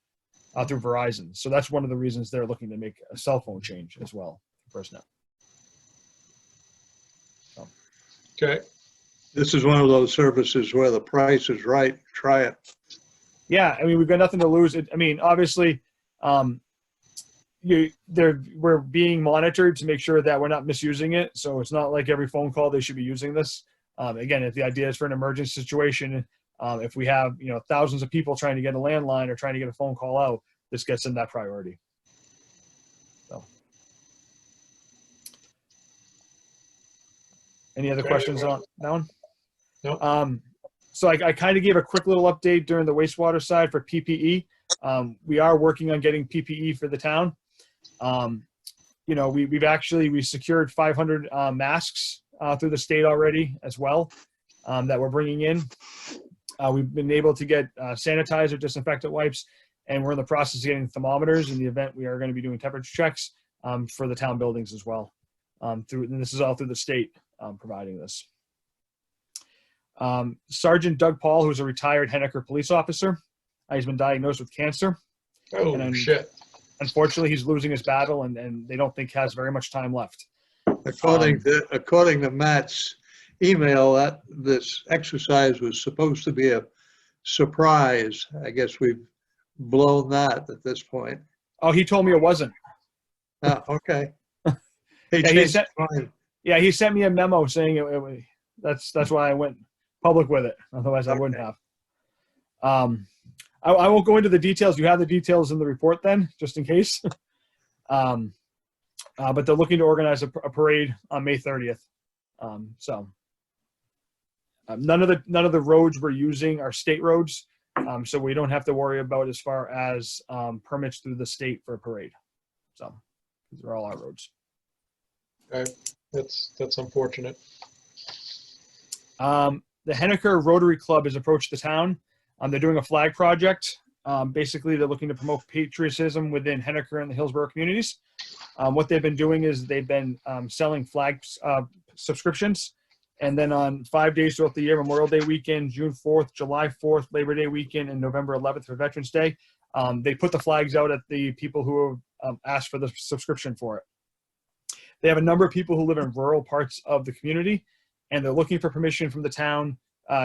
S5: through Verizon. So that's one of the reasons they're looking to make a cell phone change as well for Firstnet. So.
S1: Okay.
S3: This is one of those services where the price is right. Try it.
S5: Yeah, I mean, we've got nothing to lose. I mean, obviously, we're being monitored to make sure that we're not misusing it. So it's not like every phone call they should be using this. Again, if the idea is for an emergency situation, if we have thousands of people trying to get a landline or trying to get a phone call out, this gets in that priority. So, any other questions on that one?
S1: No.
S5: So I kind of gave a quick little update during the wastewater side for PPE. We are working on getting PPE for the town. We secured 500 masks through the state already as well that we're bringing in. We've been able to get sanitizer, disinfectant wipes, and we're in the process of getting thermometers. In the event, we are going to be doing temperature checks for the town buildings as well. And this is all through the state providing this. Sergeant Doug Paul, who's a retired Henniker police officer, he's been diagnosed with cancer.
S1: Oh, shit.
S5: Unfortunately, he's losing his battle, and they don't think has very much time left.
S3: According to Matt's email, that this exercise was supposed to be a surprise. I guess we've blown that at this point.
S5: Oh, he told me it wasn't.
S3: Okay.
S5: He sent me a memo saying that's why I went public with it. Otherwise, I wouldn't have. I won't go into the details. You have the details in the report then, just in case. But they're looking to organize a parade on May 30th. None of the roads we're using are state roads, so we don't have to worry about as far as permits through the state for a parade. So these are all our roads.
S1: Okay. That's unfortunate.
S5: The Henniker Rotary Club has approached the town. They're doing a flag project. Basically, they're looking to promote patriotism within Henniker and the Hillsborough communities. What they've been doing is they've been selling flag subscriptions. And then on 5 days throughout the year, Memorial Day weekend, June 4th, July 4th, Labor Day weekend, and November 11th for Veterans Day, they put the flags out at the people who have asked for the subscription for it. They have a number of people who live in rural parts of the community, and they're looking for permission from the town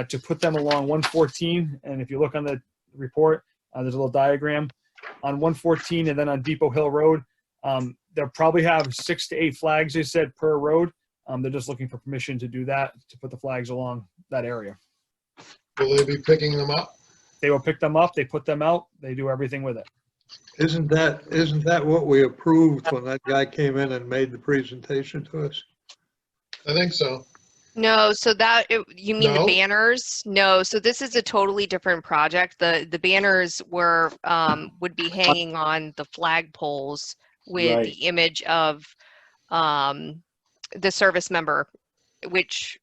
S5: to put them along 114. And if you look on the report, there's a little diagram on 114, and then on Depot Hill Road. They'll probably have 6 to 8 flags, they said, per road. They're just looking for permission to do that, to put the flags along that area.
S1: Will they be picking them up?
S5: They will pick them up. They put them out. They do everything with it.
S3: Isn't that what we approved when that guy came in and made the presentation to us?
S1: I think so.
S2: No, so you mean the banners? No, so this is a totally different project. The banners would be hanging on the flag poles with the image of the service member, which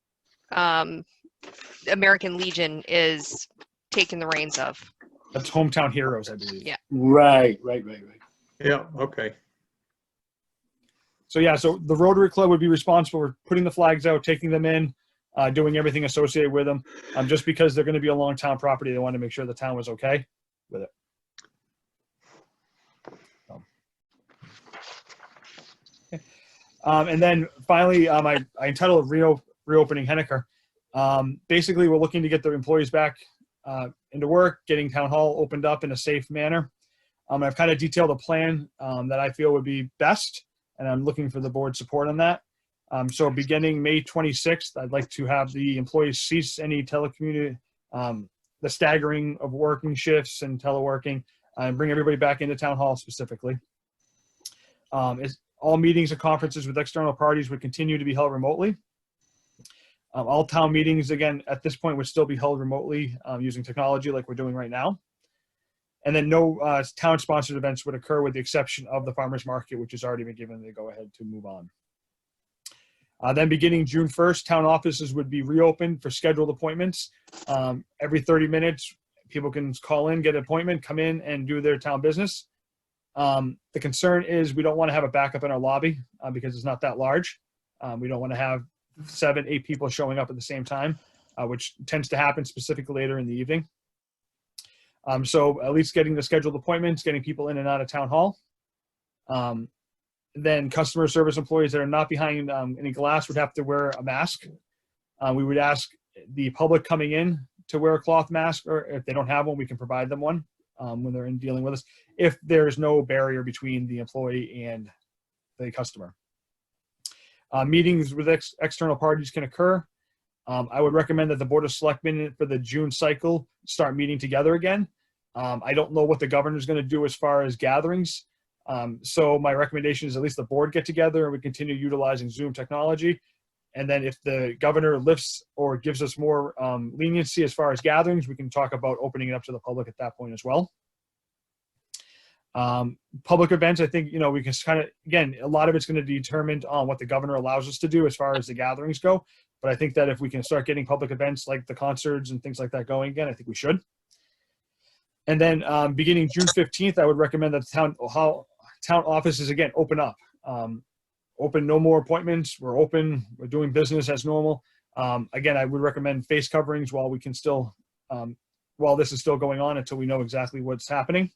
S2: American Legion is taking the reins of.
S5: That's Hometown Heroes, I believe.
S2: Yeah.
S10: Right.
S3: Yeah, okay.
S5: So the Rotary Club would be responsible for putting the flags out, taking them in, doing everything associated with them. Just because they're going to be along town property, they want to make sure the town was okay with it. And then finally, I entitled Reopening Henniker. Basically, we're looking to get the employees back into work, getting town hall opened up in a safe manner. I've kind of detailed a plan that I feel would be best, and I'm looking for the board support on that. So beginning May 26th, I'd like to have the employees cease any telecommuting, the staggering of working shifts and teleworking, and bring everybody back into town hall specifically. All meetings and conferences with external parties would continue to be held remotely. All town meetings, again, at this point, would still be held remotely using technology like we're doing right now. And then no town-sponsored events would occur with the exception of the farmers market, which has already been given the go-ahead to move on. Then beginning June 1st, town offices would be reopened for scheduled appointments. Every 30 minutes, people can call in, get an appointment, come in and do their town business. The concern is we don't want to have a backup in our lobby because it's not that large. We don't want to have 7, 8 people showing up at the same time, which tends to happen specifically later in the evening. So at least getting the scheduled appointments, getting people in and out of town hall. Then customer service employees that are not behind any glass would have to wear a mask. We would ask the public coming in to wear a cloth mask, or if they don't have one, we can provide them one when they're in dealing with us, if there's no barrier between the employee and the customer. Meetings with external parties can occur. I would recommend that the Board of Selectmen for the June cycle start meeting together again. I don't know what the governor's going to do as far as gatherings. So my recommendation is at least the board get together and we continue utilizing Zoom technology. And then if the governor lifts or gives us more leniency as far as gatherings, we can talk about opening it up to the public at that point as well. Public events, I think, we can kind of, again, a lot of it's going to be determined on what the governor allows us to do as far as the gatherings go. But I think that if we can start getting public events like the concerts and things like that going again, I think we should. And then beginning June 15th, I would recommend that town offices, again, open up. Open, no more appointments. We're open. We're doing business as normal. Again, I would recommend face coverings while we can still, while this is still going on until we know exactly what's happening.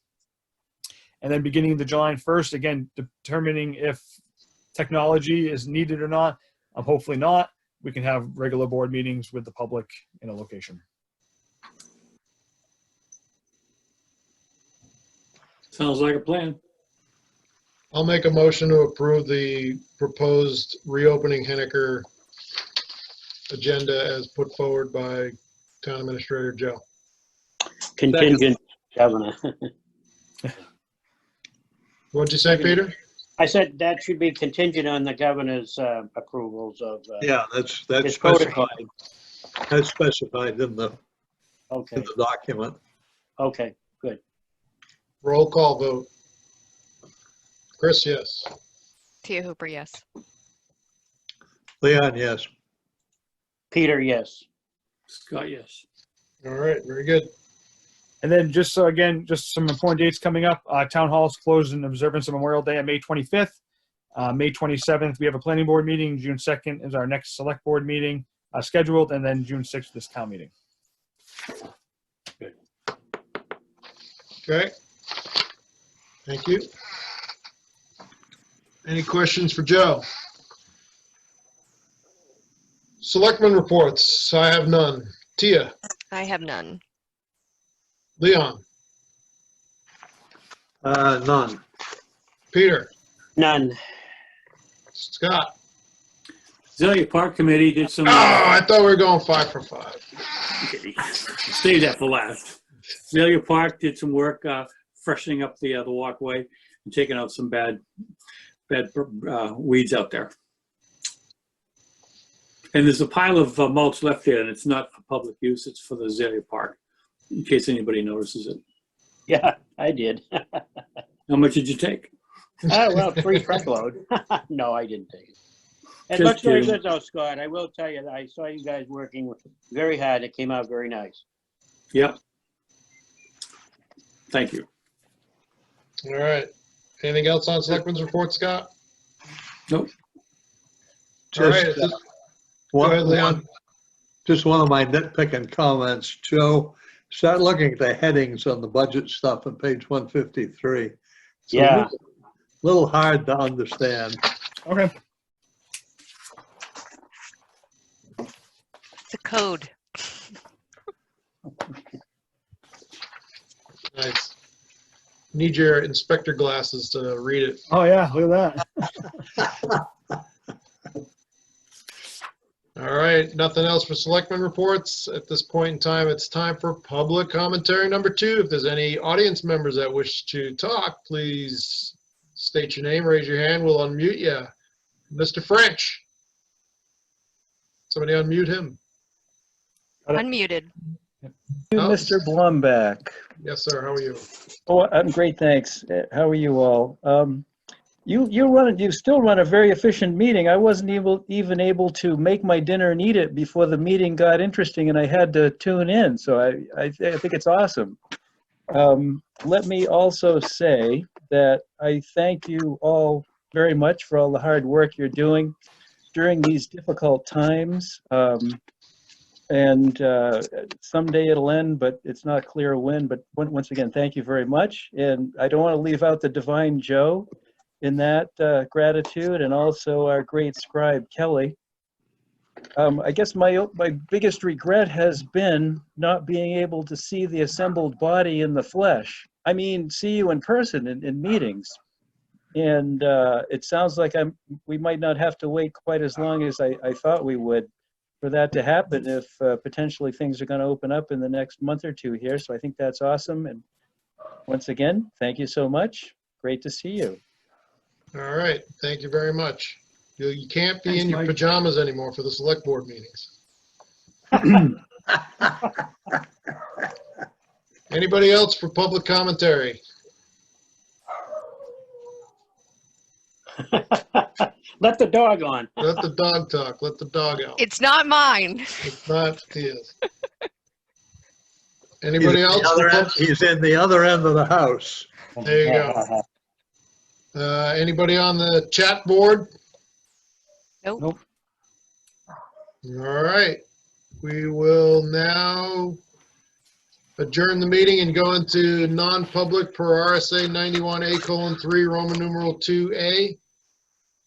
S5: And then beginning the July 1st, again, determining if technology is needed or not. Hopefully not. We can have regular board meetings with the public in a location.
S4: Sounds like a plan.
S1: I'll make a motion to approve the proposed reopening Henniker agenda as put forward by Town Administrator Joe.
S10: Contingent, Governor.
S1: What'd you say, Peter?
S10: I said that should be contingent on the governor's approvals of
S3: Yeah, that's
S10: his
S3: specified.
S10: protocol.
S3: That's specified in the
S10: Okay,
S3: document.
S10: okay, good.
S1: Roll call vote. Chris, yes.
S2: Tia Hooper, yes.
S3: Leon, yes.
S10: Peter, yes.
S4: Scott, yes.
S1: All right, very good.
S5: And then just so again, just some important dates coming up. Town Hall is closed in observance of Memorial Day on May 25th. May 27th, we have a planning board meeting. June 2nd is our next select board meeting scheduled. And then June 6th, this town meeting.
S1: Okay. Thank you. Any questions for Joe? Selectmen reports, I have none. Tia?
S2: I have none.
S1: Leon?
S3: None.
S1: Peter?
S10: None.
S1: Scott?
S4: Azalea Park Committee did some.
S1: Oh, I thought we were going 5 for 5.
S4: Okay. Save that for last. Azalea Park did some work freshening up the walkway and taking out some bad weeds out there. And there's a pile of mulch left there, and it's not for public use. It's for the Azalea Park, in case anybody notices it.
S10: Yeah, I did.
S4: How much did you take?
S10: Well, 3 truckload. No, I didn't take it. It
S4: Just
S10: looks very
S4: kidding.
S10: good though, Scott. I will tell you, I saw you guys working very hard. It came out very nice.
S4: Yep. Thank you.
S1: All right. Anything else on Selectmen's report, Scott?
S4: Nope.
S1: All right.
S3: Just,
S1: Go ahead, Leon.
S3: Just one of my nitpicking comments, Joe. Start looking at the headings on the budget stuff on page 153. It's
S10: Yeah.
S3: a little hard to understand.
S5: Okay.
S2: It's a code.
S1: Nice. Need your inspector glasses to read it.
S5: Oh yeah, look at that.
S1: All right, nothing else for Selectmen reports. At this point in time, it's time for public commentary number 2. If there's any audience members that wish to talk, please state your name, raise your hand, we'll unmute you. Mr. French. Somebody unmute him.
S2: Unmuted.
S13: Mr. Blumback.
S1: Yes, sir, how are you?
S13: Oh, I'm great, thanks. How are you all? You still run a very efficient meeting. I wasn't even able to make my dinner and eat it before the meeting got interesting and I had to tune in. So I think it's awesome. Let me also say that I thank you all very much for all the hard work you're doing during these difficult times. And someday it'll end, but it's not clear when. But once again, thank you very much. And I don't want to leave out the divine Joe in that gratitude, and also our great scribe, Kelly. I guess my biggest regret has been not being able to see the assembled body in the flesh. I mean, see you in person in meetings. And it sounds like we might not have to wait quite as long as I thought we would for that to happen if potentially things are going to open up in the next month or two here. So I think that's awesome. And once again, thank you so much. Great to see you.
S1: All right, thank you very much. You can't be
S3: Thanks,
S1: in your
S3: Mike.
S1: pajamas anymore for the select board meetings. Anybody else for public commentary?
S10: Let the dog on.
S1: Let the dog talk, let the dog out.
S2: It's not mine.
S1: It's not his. Anybody else?
S3: He's in the other end of the house.
S1: There you go. Anybody on the chat board?
S2: Nope.
S1: All right. We will now adjourn the meeting and go into non-public per RSA 91A:3, Roman numeral 2A.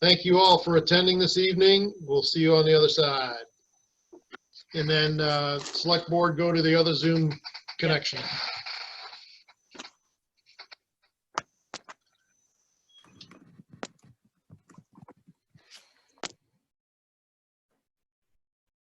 S1: Thank you all for attending this evening. We'll see you on the other side. And then select board, go to the other Zoom connection.